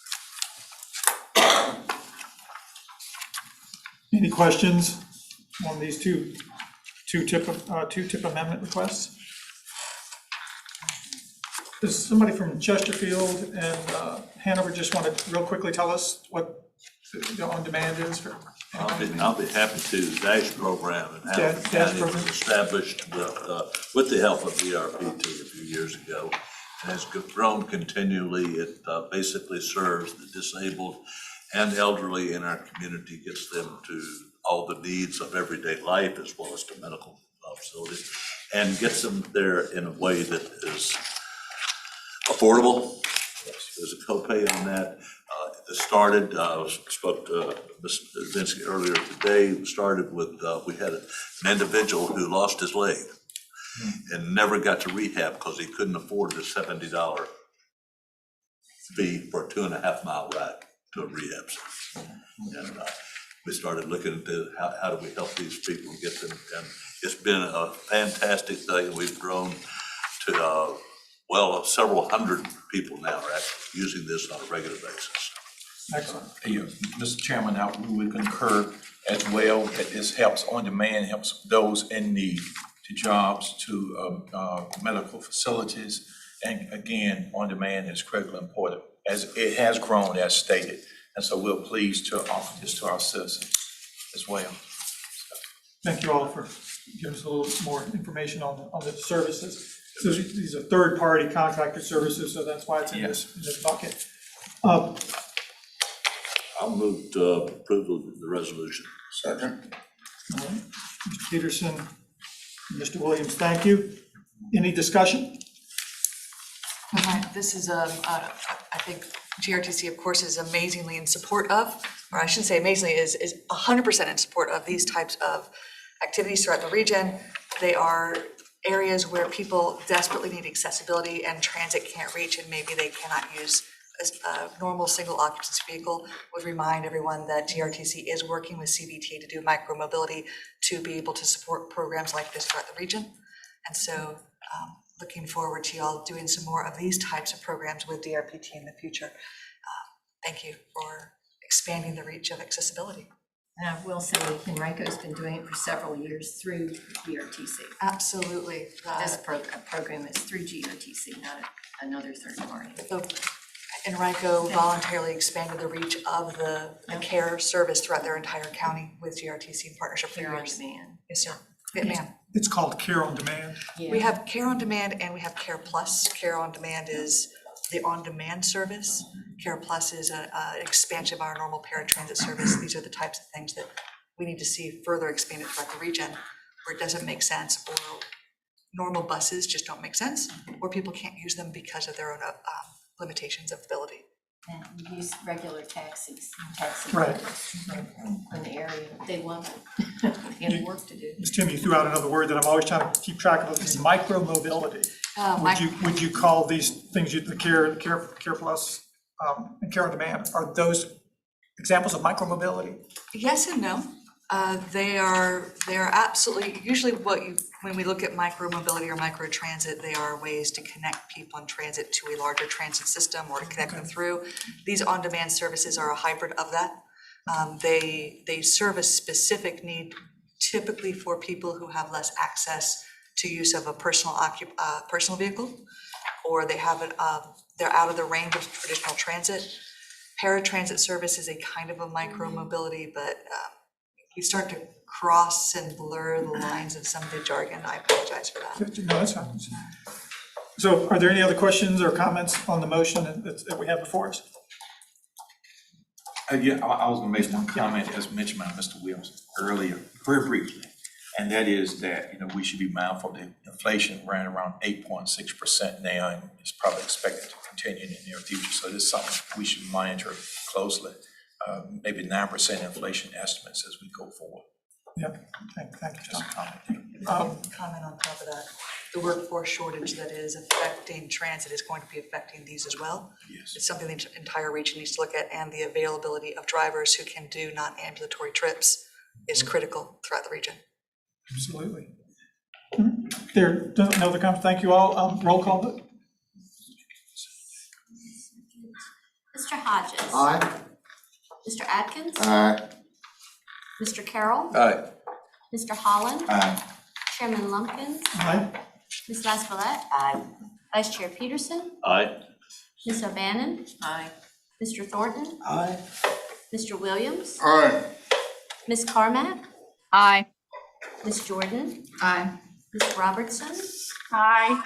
Any questions on these two TIP amendment requests? Does somebody from Chesterfield and Hanover just want to real quickly tell us what the on-demand is for? I'll be happy to. DASH program and Hanover DASH County program. was established with the help of DRPT a few years ago. And has grown continually. It basically serves the disabled and elderly in our community, gets them to all the needs of everyday life as well as to medical facilities, and gets them there in a way that is affordable. There's a copay on that. It started, spoke to Ms. Vinsky earlier today, started with, we had an individual who lost his leg and never got to rehab because he couldn't afford the $70 fee for a 2.5-mile ride to a rehab center. And we started looking into how do we help these people get them, and it's been a fantastic thing. We've grown to, well, several hundred people now are actually using this on a regular basis. Excellent. Yeah, Mr. Chairman, we would concur as well that this helps on demand, helps those in need, to jobs, to medical facilities. And again, on demand is critically important as it has grown as stated. And so we're pleased to offer this to our citizens as well. Thank you all for giving us a little more information on the services. So these are third-party contracted services, so that's why it's in this bucket. I'll move to approval of the resolution. Second. All right. Mr. Peterson, and Mr. Williams, thank you. Any discussion? This is, I think GRTC, of course, is amazingly in support of, or I shouldn't say amazingly, is 100% in support of these types of activities throughout the region. They are areas where people desperately need accessibility and transit can't reach, and maybe they cannot use a normal single occupancy vehicle. Would remind everyone that GRTC is working with CBT to do micromobility to be able to support programs like this throughout the region. And so looking forward to y'all doing some more of these types of programs with DRPT in the future. Thank you for expanding the reach of accessibility. And I will say, Henrico's been doing it for several years through GRTC. Absolutely. This program is through GRTC, not another third party. So Enrico voluntarily expanded the reach of the care service throughout their entire county with GRTC in partnership for Care on years. Demand. Yes, sir. Good man. It's called Care on Demand. We have Care on Demand and we have Care Plus. Care on Demand is the on-demand service. Care Plus is an expansion of our normal paratransit service. These are the types of things that we need to see further expanded throughout the region, where it doesn't make sense, or normal buses just don't make sense, or people can't use them because of their own limitations of ability. And use regular taxis, taxi Right. drivers in the area. They love it. They have work to do. Ms. Tim, you threw out another word that I'm always trying to keep track of, is micro-mobility. Would you call these things, the Care Plus, and Care on Demand, are those examples of micro-mobility? Yes and no. They are absolutely, usually when we look at micro-mobility or micro-transit, they are ways to connect people in transit to a larger transit system or to connect them through. These on-demand services are a hybrid of that. They serve a specific need, typically for people who have less access to use of a personal vehicle, or they're out of the range of traditional transit. Paratransit service is a kind of a micro-mobility, but we start to cross and blur the lines of some of the jargon. I apologize for that. No, that's fine. So are there any other questions or comments on the motion that we have before us? Yeah, I was gonna make one comment as mentioned by Mr. Williams earlier, very briefly. And that is that, we should be mindful that inflation ran around 8.6% now, and it's probably expected to continue in the near future. So this is something we should monitor closely. Maybe 9% inflation estimates as we go forward. Yeah, thank you. Just a comment. Comment on top of that, the workforce shortage that is affecting transit is going to be affecting these as well. Yes. It's something the entire region needs to look at, and the availability of drivers who can do non-ambulatory trips is critical throughout the region. Absolutely. There, no other comments, thank you all. Roll call vote. Mr. Hodges. Aye. Mr. Atkins. Aye. Mr. Carroll. Aye. Mr. Holland. Aye. Chairman Lumpkins. Aye. Ms. Laskowlet. Aye. Vice Chair Peterson. Aye. Ms. O'Bannon. Aye. Mr. Thornton. Aye. Mr. Williams. Aye. Ms. Carmack. Aye. Ms. Jordan. Aye. Ms. Robertson. Aye.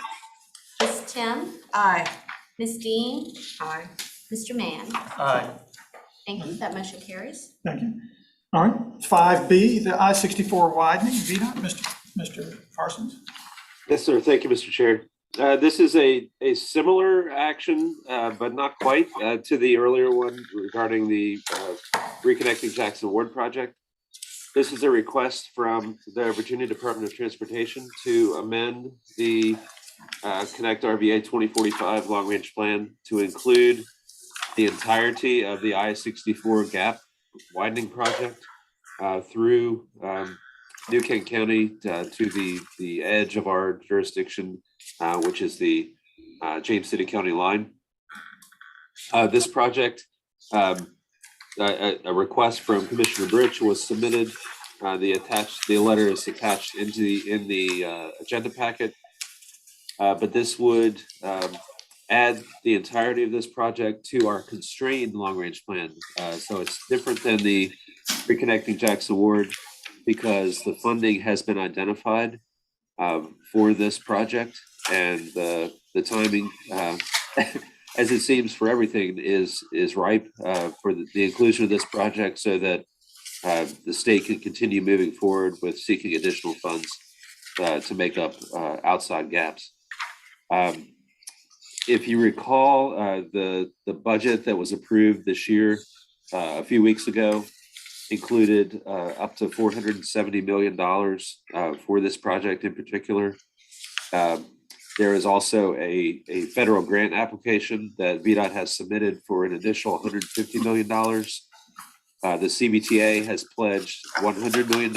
Ms. Tim. Aye. Ms. Dean. Aye. Mr. Mann. Aye. Thank you. That motion carries. Thank you. All right, 5B, the I-64 widening, VDOT, Mr. Parsons. Yes, sir. Thank you, Mr. Chair. This is a similar action, but not quite, to the earlier one regarding the Reconnecting Jackson Ward project. This is a request from the Virginia Department of Transportation to amend the Connect RVA 2045 long range plan to include the entirety of the I-64 gap widening project through New Kent County to the edge of our jurisdiction, which is the James City County line. This project, a request from Commissioner Britch was submitted. The letter is attached in the agenda packet. But this would add the entirety of this project to our constrained long-range plan. So it's different than the Reconnecting Jackson Ward because the funding has been identified for this project, and the timing, as it seems for everything, is ripe for the inclusion of this project so that the state can continue moving forward with seeking additional funds to make up outside gaps. If you recall, the budget that was approved this year, a few weeks ago, included up to $470 million for this project in particular. There is also a federal grant application that VDOT has submitted for an additional $150 million. The CBTA has pledged $100 million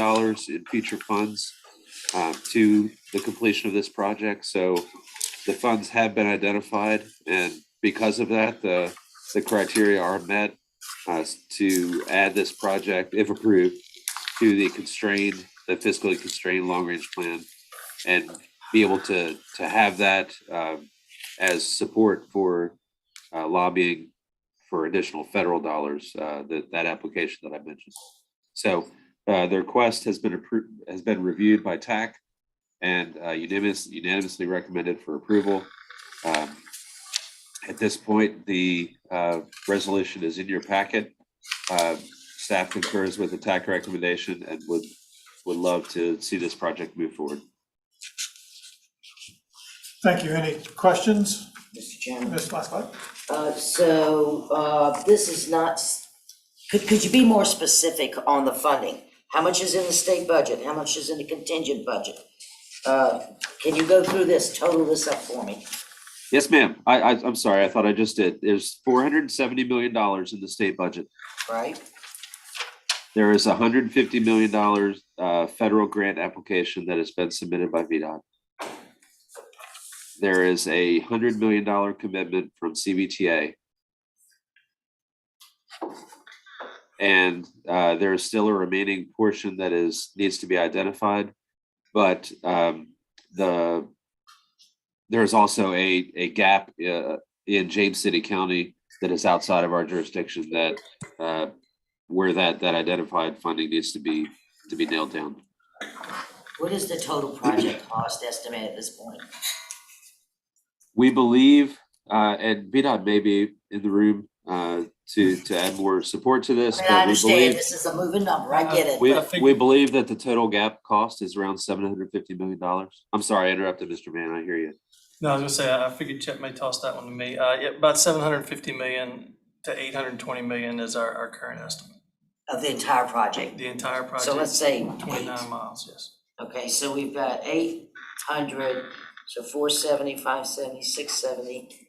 in future funds to the completion of this project. So the funds have been identified, and because of that, the criteria are met to add this project, if approved, to the fiscally constrained long-range plan, and be able to have that as support for lobbying for additional federal dollars, that application that I mentioned. So the request has been approved, has been reviewed by TAC, and unanimously recommended for approval. At this point, the resolution is in your packet. staff concurs with the TAC recommendation and would love to see this project move forward. Thank you. Any questions? Mr. Chairman. Ms. Glassbot? This is not, could you be more specific on the funding? How much is in the state budget? How much is in the contingent budget? Can you go through this, total this up for me? Yes, ma'am. I'm sorry. I thought I just did. There's $470 million in the state budget. Right? There is $150 million federal grant application that has been submitted by VDOT. There is a $100 million commitment from CVTA. And there is still a remaining portion that needs to be identified. But there is also a gap in James City County that is outside of our jurisdiction that where that identified funding needs to be nailed down. What is the total project cost estimate at this point? We believe, and VDOT may be in the room to add more support to this. I mean, but I we understand believe this is a moving number, I get it. we believe that the total gap cost is around $750 million. I'm sorry, I interrupted, Mr. Mann. I hear you. No, I was gonna say, I figured Chet may toss that one to me. Yeah, about 750 million to 820 million is our current estimate. Of the entire project? The entire project. So let's say 29 miles, yes. Okay, so we've got 800, so 470, 570, 670.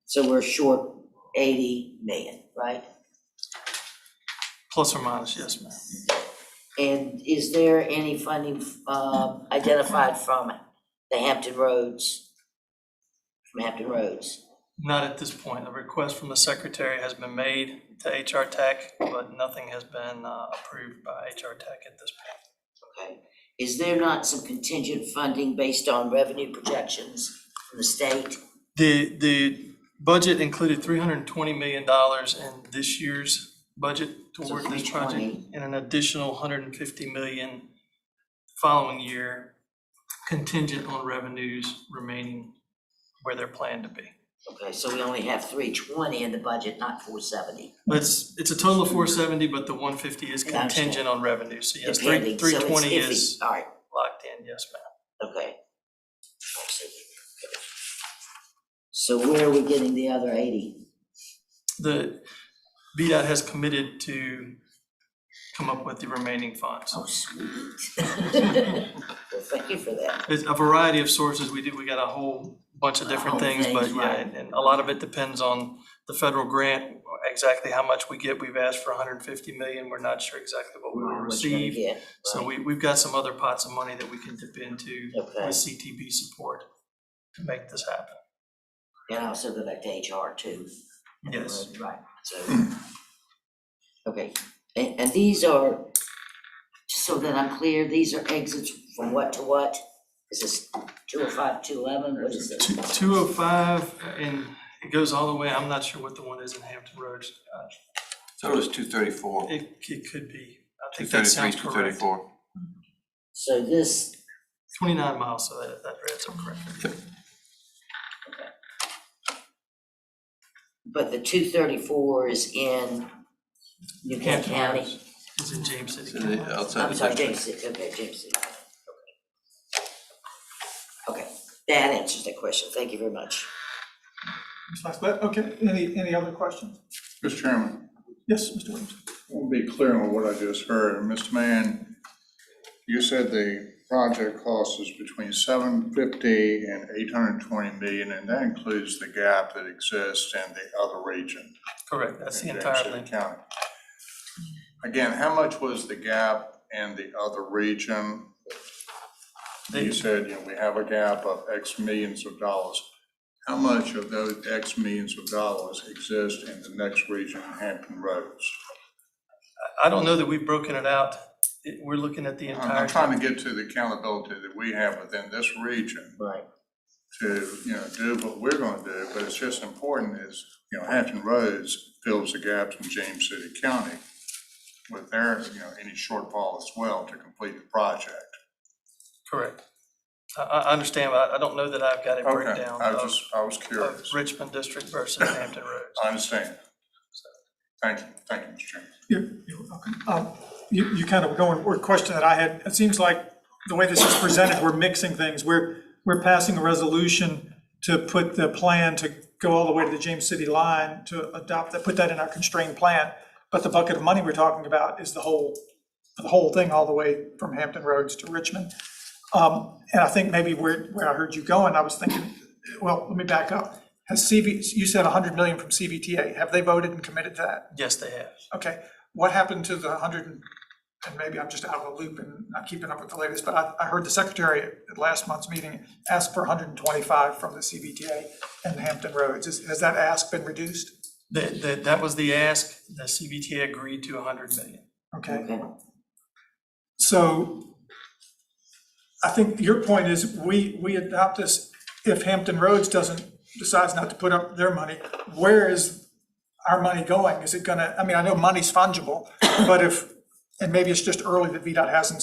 So we're short 80 million, right? Plus or minus, yes, ma'am. And is there any funding identified from the Hampton Roads? From Hampton Roads? Not at this point. A request from the secretary has been made to HR Tech, but nothing has been approved by HR Tech at this point. Okay. Is there not some contingent funding based on revenue projections from the state? The budget included $320 million in this year's budget toward this project, and an additional $150 million following year, contingent on revenues remaining where they're planned to be. Okay, so we only have 320 in the budget, not 470. But it's a total of 470, but the 150 is contingent on revenue. So yes, 320 is all right. Locked in, yes, ma'am. Okay. So where are we getting the other 80? The VDOT has committed to come up with the remaining funds. Oh, sweet. Well, thank you for that. There's a variety of sources. We got a whole bunch of different things, but yeah, and a lot of it depends on the federal grant, exactly how much we get. We've asked for 150 million. We're not sure exactly what we will receive. So we've got some other pots of money that we can dip into with CTB support to make this happen. And also go back to HR too. Yes. Right, so, okay, and these are, just so that I'm clear, these are exits from what to what? Is this 205, 211, what is it? 205, and it goes all the way. I'm not sure what the one is in Hampton Roads. So it was 234. It could be. I think that sounds correct. 234. So this. 29 miles, so that adds up correctly. But the 234 is in New Kent County? It's in James City. I'm sorry, James City, okay, James City. Okay, that answers the question, thank you very much. Okay, any other questions? Mr. Chairman. Yes, Mr. Williams. I want to be clear on what I just heard. Mr. Mann, you said the project cost is between 750 and 820 million, and that includes the gap that exists in the other region. Correct, that's the in entire James length. City County. Again, how much was the gap in the other region? You said, we have a gap of X millions of dollars. How much of those X millions of dollars exist in the next region, Hampton Roads? I don't know that we've broken it out. We're looking at the entire. I'm trying to get to the accountability that we have within this region. Right. To, do what we're gonna do, but it's just important is, Hampton Roads fills the gaps in James City County with their, any shortfall as well to complete the project. Correct. I understand, but I don't know that I've got a Okay, breakdown I was curious. of Richmond District versus Hampton Roads. I understand. Thank you, Mr. Chairman. You're welcome. You kind of going, or question that I had, it seems like the way this is presented, we're mixing things. We're passing a resolution to put the plan to go all the way to the James City line to adopt that, put that in our constrained plan. But the bucket of money we're talking about is the whole thing all the way from Hampton Roads to Richmond. And I think maybe where I heard you going, I was thinking, well, let me back up. You said 100 million from CVTA. Have they voted and committed to that? Yes, they have. Okay. What happened to the 100, and maybe I'm just out of the loop and not keeping up with the latest, but I heard the secretary at last month's meeting ask for 125 from the CVTA and Hampton Roads. Has that ask been reduced? That was the ask. The CVTA agreed to 100 million. Okay. So I think your point is we adopt this if Hampton Roads decides not to put up their money. Where is our money going? Is it gonna, I mean, I know money's fungible, but and maybe it's just early that VDOT hasn't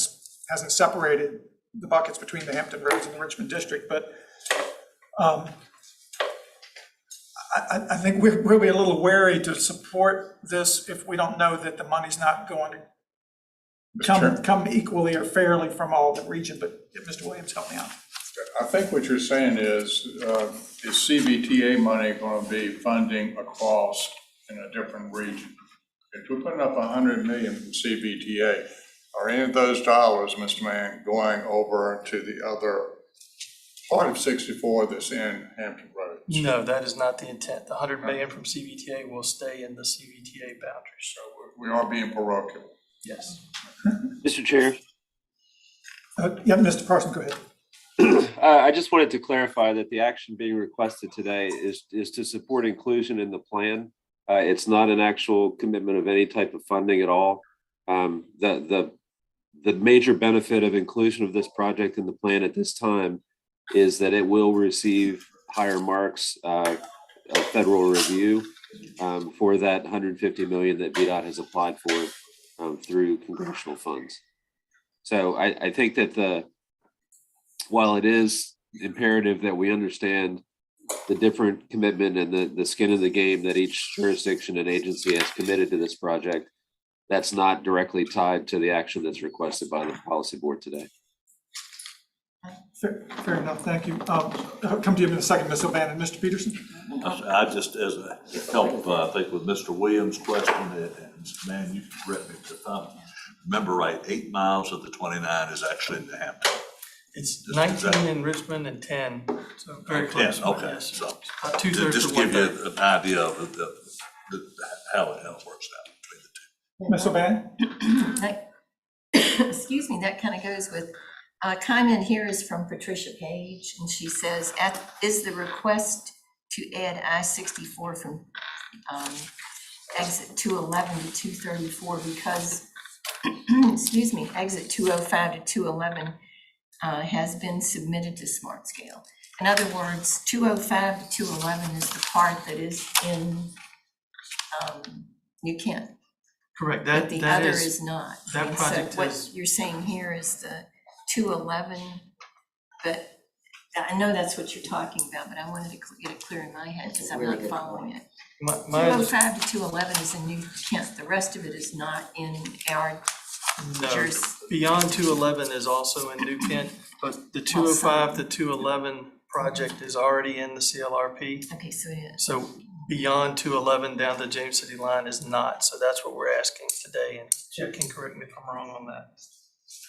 separated the buckets between the Hampton Roads and the Richmond District, but I think we'll be a little wary to support this if we don't know that the money's not going to come equally or fairly from all the region, but Mr. Williams, help me out. I think what you're saying is CVTA money going to be funding across in a different region? If we're putting up 100 million from CVTA, are any of those dollars, Mr. Mann, going over to the other part of 64 that's in Hampton Roads? No, that is not the intent. The 100 million from CVTA will stay in the CVTA boundaries. So we are being parochial. Yes. Mr. Chair. Yeah, Mr. Parsons, go ahead. I just wanted to clarify that the action being requested today is to support inclusion in the plan. It's not an actual commitment of any type of funding at all. The major benefit of inclusion of this project in the plan at this time is that it will receive higher marks of federal review for that 150 million that VDOT has applied for through congressional funds. So I think that while it is imperative that we understand the different commitment and the skin in the game that each jurisdiction and agency has committed to this project, that's not directly tied to the action that's requested by the policy board today. Fair enough, thank you. I'll come to you in a second, Ms. O'Bannon. Mr. Peterson? I just, as a help, I think with Mr. Williams' question, and Mr. Mann, you can correct me if I'm, remember right, 8 miles of the 29 is actually in the Hampton. It's 19 in Richmond and 10, so very close. 10, okay, Yes. so About 2/3 just of give you 1/3. an idea of how it works out between the two. Ms. O'Bannon? Excuse me, that kind of goes with, comment here is from Patricia Page, and she says, is the request to add I-64 from exit 211 to 234 because, excuse me, exit 205 to 211 has been submitted to Smart Scale. In other words, 205 to 211 is the part that is in you can't. Correct. But the other is not. That And project so what is. you're saying here is the 211, but I know that's what you're talking about, but I wanted to get it clear in my head because I'm not following it. My 205 to 211 is in New Kent. The rest of it is not in our No, beyond 211 is also in New Kent, but the 205 to 211 project is already in the CLRP. Okay, so it is. So beyond 211 down the James City line is not. So that's what we're asking today. And Jeff can correct me if I'm wrong on that.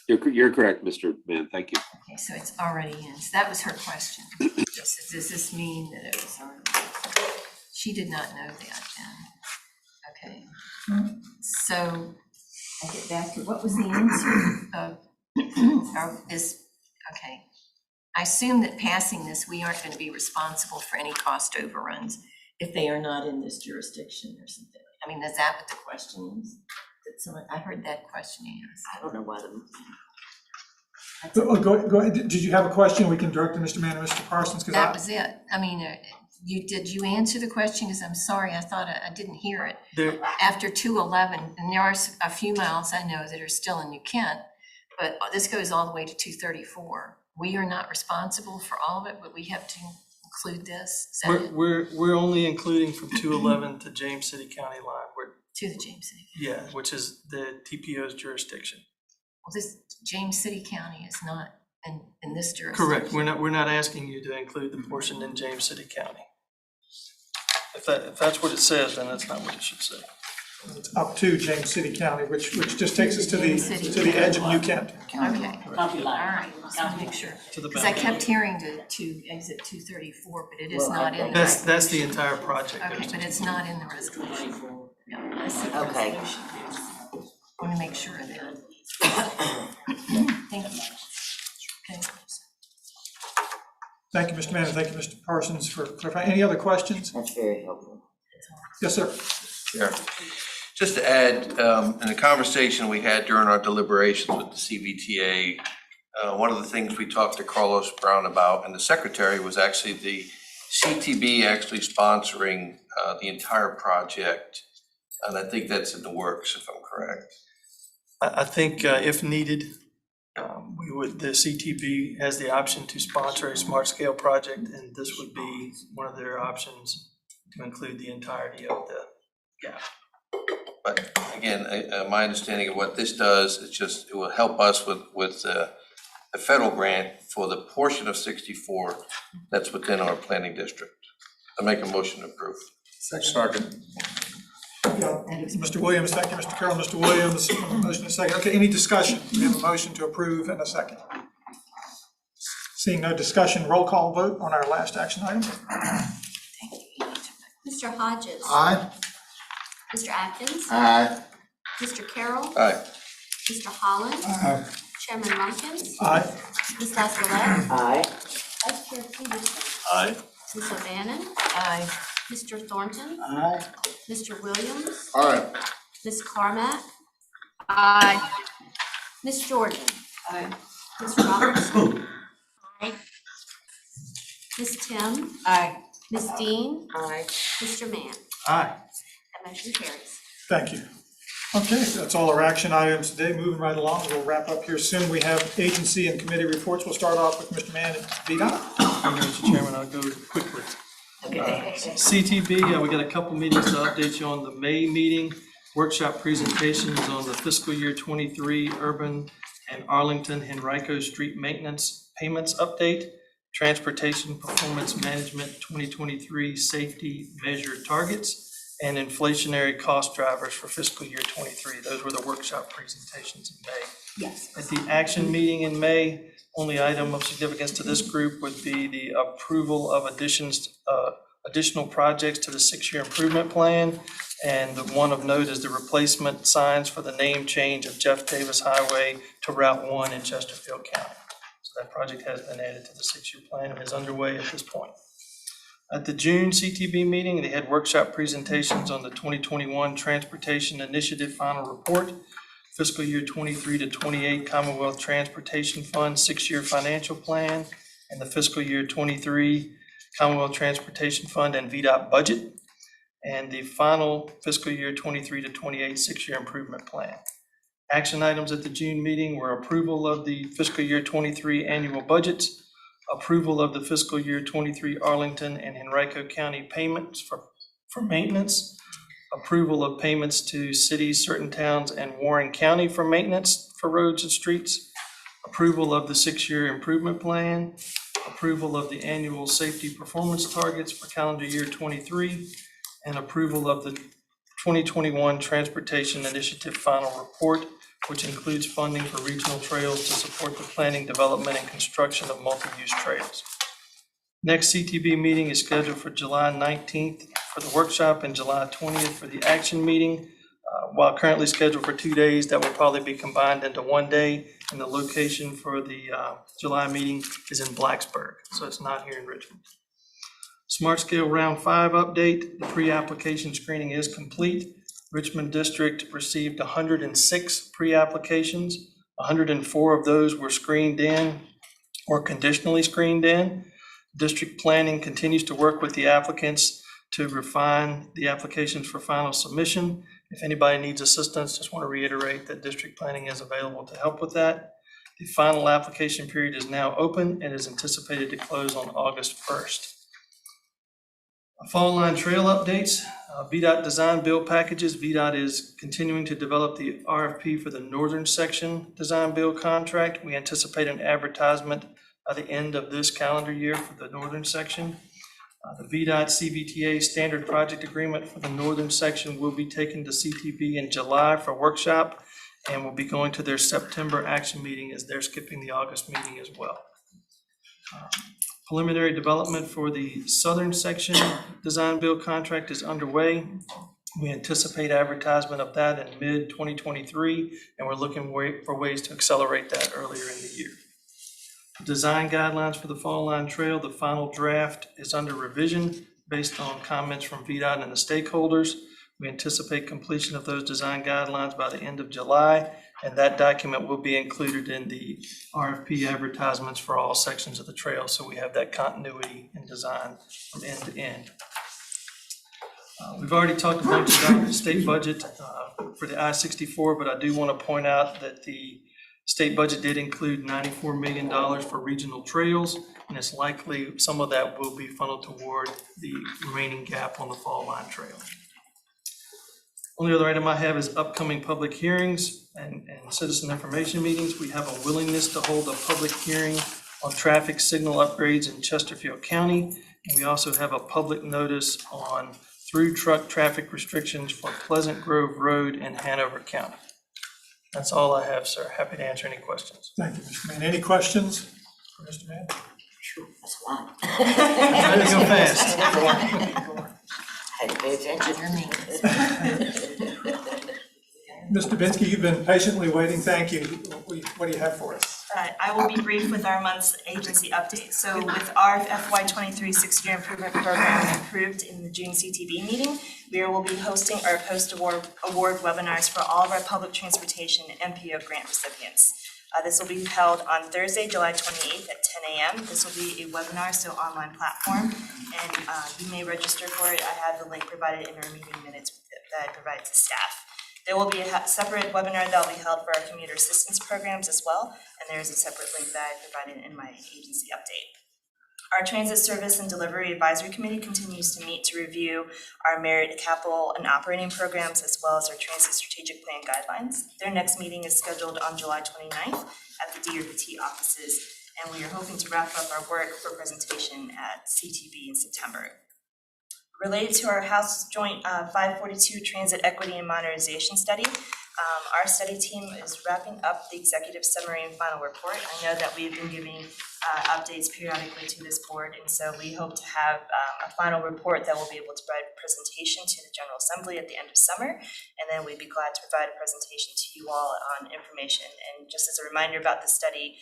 You're correct, Mr. Mann. Thank you. Okay, so it's already in. So that was her question. Does this mean that it was already? She did not know that then. Okay. So I get back to what was the answer of okay. I assume that passing this, we aren't going to be responsible for any cost overruns if they are not in this jurisdiction or something. I mean, is that what the question is? That someone, I heard that question asked. I don't know why the. Go ahead. Did you have a question? We can direct to Mr. Mann and Mr. Parsons. That was it. I mean, did you answer the question? Because I'm sorry, I thought I didn't hear it. After 211, and there are a few miles I know that are still in New Kent, but this goes all the way to 234. We are not responsible for all of it, but we have to include this. We're only including from 211 to James City County line. To the James City. Yeah, which is the TPO's jurisdiction. Well, this James City County is not in this jurisdiction. Correct. We're not asking you to include the portion in James City County. If that's what it says, then that's not what it should say. It's up to James City County, which just takes us to the edge of New Kent. Okay, all right, just want to make sure. Because I kept hearing to exit 234, but it is not in the resolution. That's the entire project. Okay, but it's not in the resolution. No, that's the resolution. Want to make sure of that. Thank you. Okay. Thank you, Mr. Manning. Thank you, Mr. Parsons, for clarifying. Any other questions? That's very helpful. Yes, sir. Yeah. Just to add, in the conversation we had during our deliberations with the CVTA, one of the things we talked to Carlos Brown about, and the secretary, was actually the CTB actually sponsoring the entire project. And I think that's in the works, if I'm correct. I think if needed, the CTB has the option to sponsor a smart scale project, and this would be one of their options to include the entirety of the gap. But again, my understanding of what this does, it will help us with the federal grant for the portion of 64 that's within our planning district. I make a motion to approve. Second. Mr. Williams, thank you, Mr. Carroll. Mr. Williams, motion and second. Okay, any discussion? We have a motion to approve and a second. Seeing no discussion, roll call vote on our last action item. Mr. Hodges. Aye. Mr. Atkins. Aye. Mr. Carroll. Aye. Mr. Holland. Aye. Chairman Lumpkins. Aye. Ms. Lazalet. Aye. Vice Chair Peterson. Aye. Ms. O'Bannon. Aye. Mr. Thornton. Aye. Mr. Williams. Aye. Ms. Carmack. Aye. Ms. Jordan. Aye. Ms. Robertson. Aye. Ms. Tim. Aye. Ms. Dean. Aye. Mr. Mann. Aye. That motion carries. Thank you. Okay, so that's all our action items today. Moving right along, we'll wrap up here soon. We have agency and committee reports. We'll start off with Mr. Mann and VDOT. Thank you, Mr. Chairman, I'll go quickly. CTB, we got a couple meetings to update you on. The May meeting, workshop presentations on the fiscal year 23 urban and Arlington Henrico Street maintenance payments update, transportation performance management 2023 safety measure targets, and inflationary cost drivers for fiscal year 23. Those were the workshop presentations in May. Yes. At the action meeting in May, only item of significance to this group would be the approval of additional projects to the 6-year improvement plan. And the one of note is the replacement signs for the name change of Jeff Davis Highway to Route 1 in Chesterfield County. So that project has been added to the 6-year plan and is underway at this point. At the June CTB meeting, they had workshop presentations on the 2021 Transportation Initiative Final Report, fiscal year 23 to 28 Commonwealth Transportation Fund 6-year financial plan, and the fiscal year 23 Commonwealth Transportation Fund and VDOT budget, and the final fiscal year 23 to 28 6-year improvement plan. Action items at the June meeting were approval of the fiscal year 23 annual budgets, approval of the fiscal year 23 Arlington and Henrico County payments for maintenance, approval of payments to cities, certain towns, and Warren County for maintenance for roads and streets, approval of the 6-year improvement plan, approval of the annual safety performance targets for calendar year 23, and approval of the 2021 Transportation Initiative Final Report, which includes funding for regional trails to support the planning, development, and construction of multi-use trails. Next CTB meeting is scheduled for July 19th for the workshop and July 20th for the action meeting. While currently scheduled for 2 days, that will probably be combined into 1 day, and the location for the July meeting is in Blacksburg, so it's not here in Richmond. Smart Scale Round 5 update, the pre-application screening is complete. Richmond District received 106 pre-applications. 104 of those were screened in or conditionally screened in. District Planning continues to work with the applicants to refine the applications for final submission. If anybody needs assistance, just want to reiterate that District Planning is available to help with that. The final application period is now open and is anticipated to close on August 1st. Fall line trail updates, VDOT design build packages. VDOT is continuing to develop the RFP for the northern section design build contract. We anticipate an advertisement by the end of this calendar year for the northern section. The VDOT CVTA standard project agreement for the northern section will be taken to CTB in July for workshop and will be going to their September action meeting as they're skipping the August meeting as well. Preliminary development for the southern section design build contract is underway. We anticipate advertisement of that in mid-2023, and we're looking for ways to accelerate that earlier in the year. Design guidelines for the Fall Line Trail, the final draft is under revision based on comments from VDOT and the stakeholders. We anticipate completion of those design guidelines by the end of July, and that document will be included in the RFP advertisements for all sections of the trail, so we have that continuity in design from end to end. We've already talked a bunch about the state budget for the I-64, but I do want to point out that the state budget did include $94 million for regional trails, and it's likely some of that will be funneled toward the remaining gap on the Fall Line Trail. Only other item I have is upcoming public hearings and citizen information meetings. We have a willingness to hold a public hearing on traffic signal upgrades in Chesterfield County. And we also have a public notice on through truck traffic restrictions for Pleasant Grove Road in Hanover County. That's all I have, sir. Happy to answer any questions. Thank you, Mr. Mann. Any questions for Mr. Mann? Sure, that's a lot. Trying to go fast. Had to pay attention. Ms. Dubinsky, you've been patiently waiting. Thank you. What do you have for us? I will be brief with our month's agency update. So with our FY23 6-year improvement program approved in the June CTB meeting, we will be hosting our post-award webinars for all of our public transportation and MPO grant recipients. This will be held on Thursday, July 28th at 10 a.m. This will be a webinar, so online platform, and you may register for it. I have the link provided in our meeting minutes that I provide to staff. There will be a separate webinar that will be held for our commuter assistance programs as well, and there is a separate link that I provided in my agency update. Our Transit Service and Delivery Advisory Committee continues to meet to review our merit, capital, and operating programs, as well as our Transit Strategic Plan guidelines. Their next meeting is scheduled on July 29th at the DRPT offices, and we are hoping to wrap up our work for presentation at CTB in September. Related to our House Joint 542 Transit Equity and Modernization Study, our study team is wrapping up the executive summary and final report. I know that we've been giving updates periodically to this board, and so we hope to have a final report that will be able to provide a presentation to the General Assembly at the end of summer, and then we'd be glad to provide a presentation to you all on information. And just as a reminder about the study,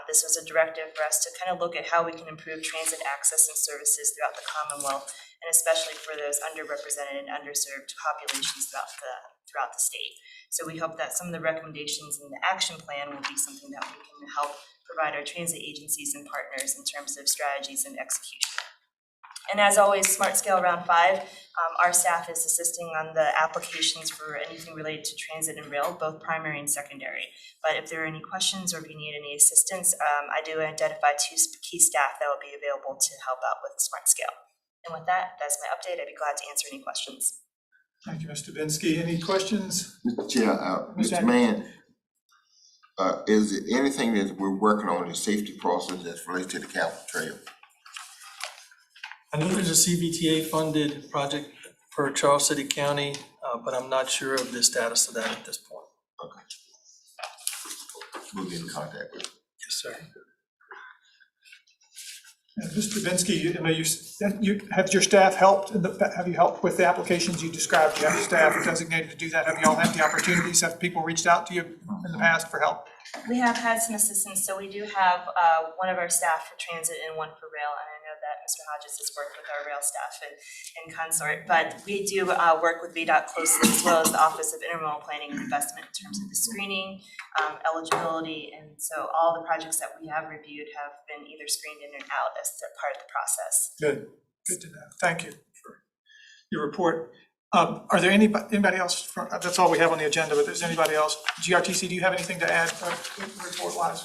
this was a directive for us to kind of look at how we can improve transit access and services throughout the Commonwealth, and especially for those underrepresented and underserved populations throughout the state. So we hope that some of the recommendations in the action plan will be something that we can help provide our transit agencies and partners in terms of strategies and execution. And as always, Smart Scale Round 5, our staff is assisting on the applications for anything related to transit and rail, both primary and secondary. But if there are any questions or if you need any assistance, I do identify 2 key staff that will be available to help out with Smart Scale. And with that, that's my update. I'd be glad to answer any questions. Thank you, Mr. Dubinsky. Any questions? Mr. Chair, Mr. Mann, is it anything that we're working on in the safety process that's related to the Capitol Trail? I know there's a CVTA funded project for Charles City County, but I'm not sure of the status of that at this point. Okay. We'll be in contact with you. Yes, sir. Mr. Dubinsky, you have your staff helped? Have you helped with the applications you described? Do you have staff designated to do that? Have you all had the opportunities? Have people reached out to you in the past for help? We have had some assistance, so we do have one of our staff for transit and one for rail, and I know that Mr. Hodges has worked with our rail staff in consort, but we do work with VDOT closely, as well as the Office of Intermodal Planning and Investment in terms of the screening, eligibility, and so all the projects that we have reviewed have been either screened in and out as part of the process. Good to know. Thank you for your report. Are there anybody else? That's all we have on the agenda, but there's anybody else? GRTC, do you have anything to add report-wise?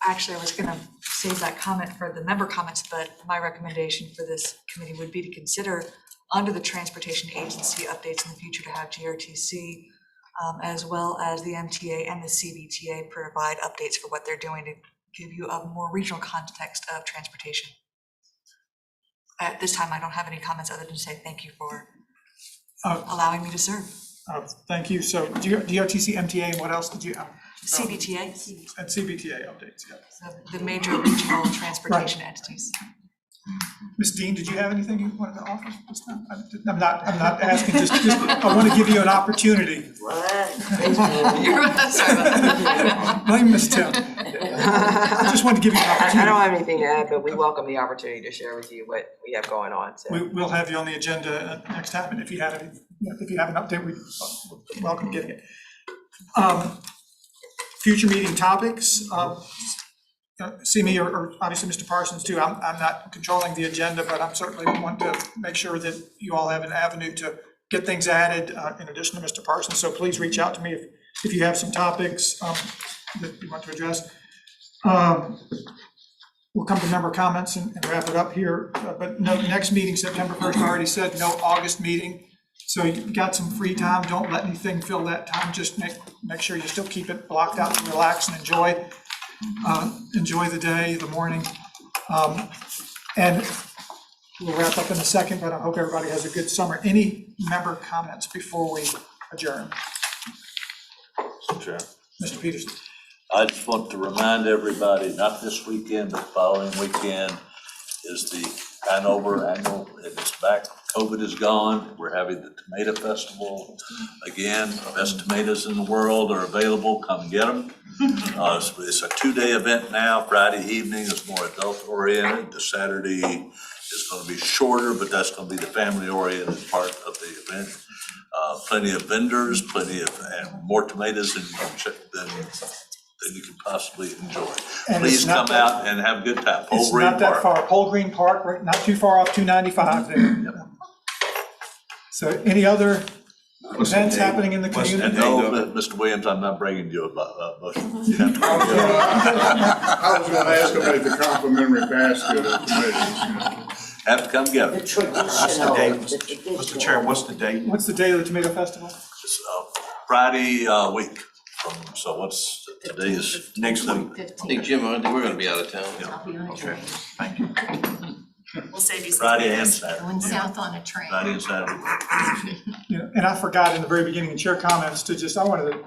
Actually, I was gonna save that comment for the member comments, but my recommendation for this committee would be to consider under the transportation agency updates in the future to have GRTC as well as the MTA and the CBTA provide updates for what they're doing to give you a more regional context of transportation. At this time, I don't have any comments other than to say thank you for allowing me to serve. Thank you. So DRTC, MTA, and what else did you have? CBTA. And CBTA updates, yeah. So the major regional transportation entities. Ms. Dean, did you have anything you wanted to offer this time? I'm not asking, just, I want to give you an opportunity. Sorry about that. Blame Ms. Tim. I just wanted to give you an opportunity. I don't have anything to add, but we welcome the opportunity to share with you what we have going on, so. We'll have you on the agenda next time, and if you have an update, we welcome getting it. Future meeting topics, see me or obviously Mr. Parsons too. I'm not controlling the agenda, but I'm certainly want to make sure that you all have an avenue to get things added in addition to Mr. Parsons. So please reach out to me if you have some topics that you want to address. We'll come to member comments and wrap it up here. But no, next meeting, September 1st, I already said, no August meeting. So you've got some free time. Don't let anything fill that time. Just make sure you still keep it blocked out to relax and enjoy. Enjoy the day, the morning. And we'll wrap up in a second, but I hope everybody has a good summer. Any member comments before we adjourn? Mr. Chair. Mr. Peterson. I just want to remind everybody, not this weekend, but the following weekend is the Hanover annual, it's back, COVID is gone. We're having the Tomato Festival again. Best tomatoes in the world are available, come get them. It's a 2-day event now. Friday evening is more adult oriented. The Saturday is going to be shorter, but that's going to be the family oriented part of the event. Plenty of vendors, and more tomatoes than you can possibly enjoy. And please come out and have a good time. It's not that far. Pole Green Park, right, not too far off 295 there. Yep. So any other events happening in the community? No, Mr. Williams, I'm not bringing you a motion. I was going to ask about the complimentary basket of tomatoes. Have to come get them. What's the date, Mr. Chair, what's the date? What's the day of the Tomato Festival? It's Friday week. So what's, today is next week. I think, Jim, we're gonna be out of town. Yeah. Okay, thank you. We'll save you some. Friday and Saturday. Going south on a train. Friday and Saturday. Yeah, and I forgot in the very beginning in chair comments to just, I wanted to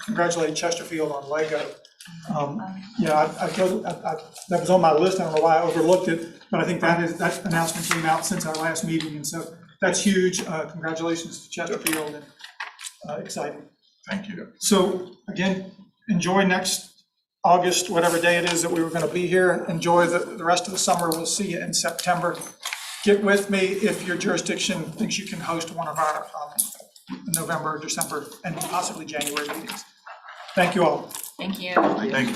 congratulate Chesterfield on Lego. That was on my list. I don't know why I overlooked it, but I think that announcement came out since our last meeting, and so that's huge. Congratulations to Chesterfield, and exciting. Thank you. So again, enjoy next August, whatever day it is that we were going to be here. Enjoy the rest of the summer. We'll see you in September. Get with me if your jurisdiction thinks you can host one of our November, December, and possibly January meetings. Thank you all. Thank you. Thank you.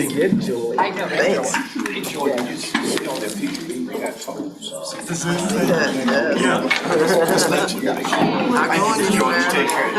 Good, Julie. I know. Thanks. Hey, Joy, did you see on that future meeting we got told? Yeah. I'm going to Take care.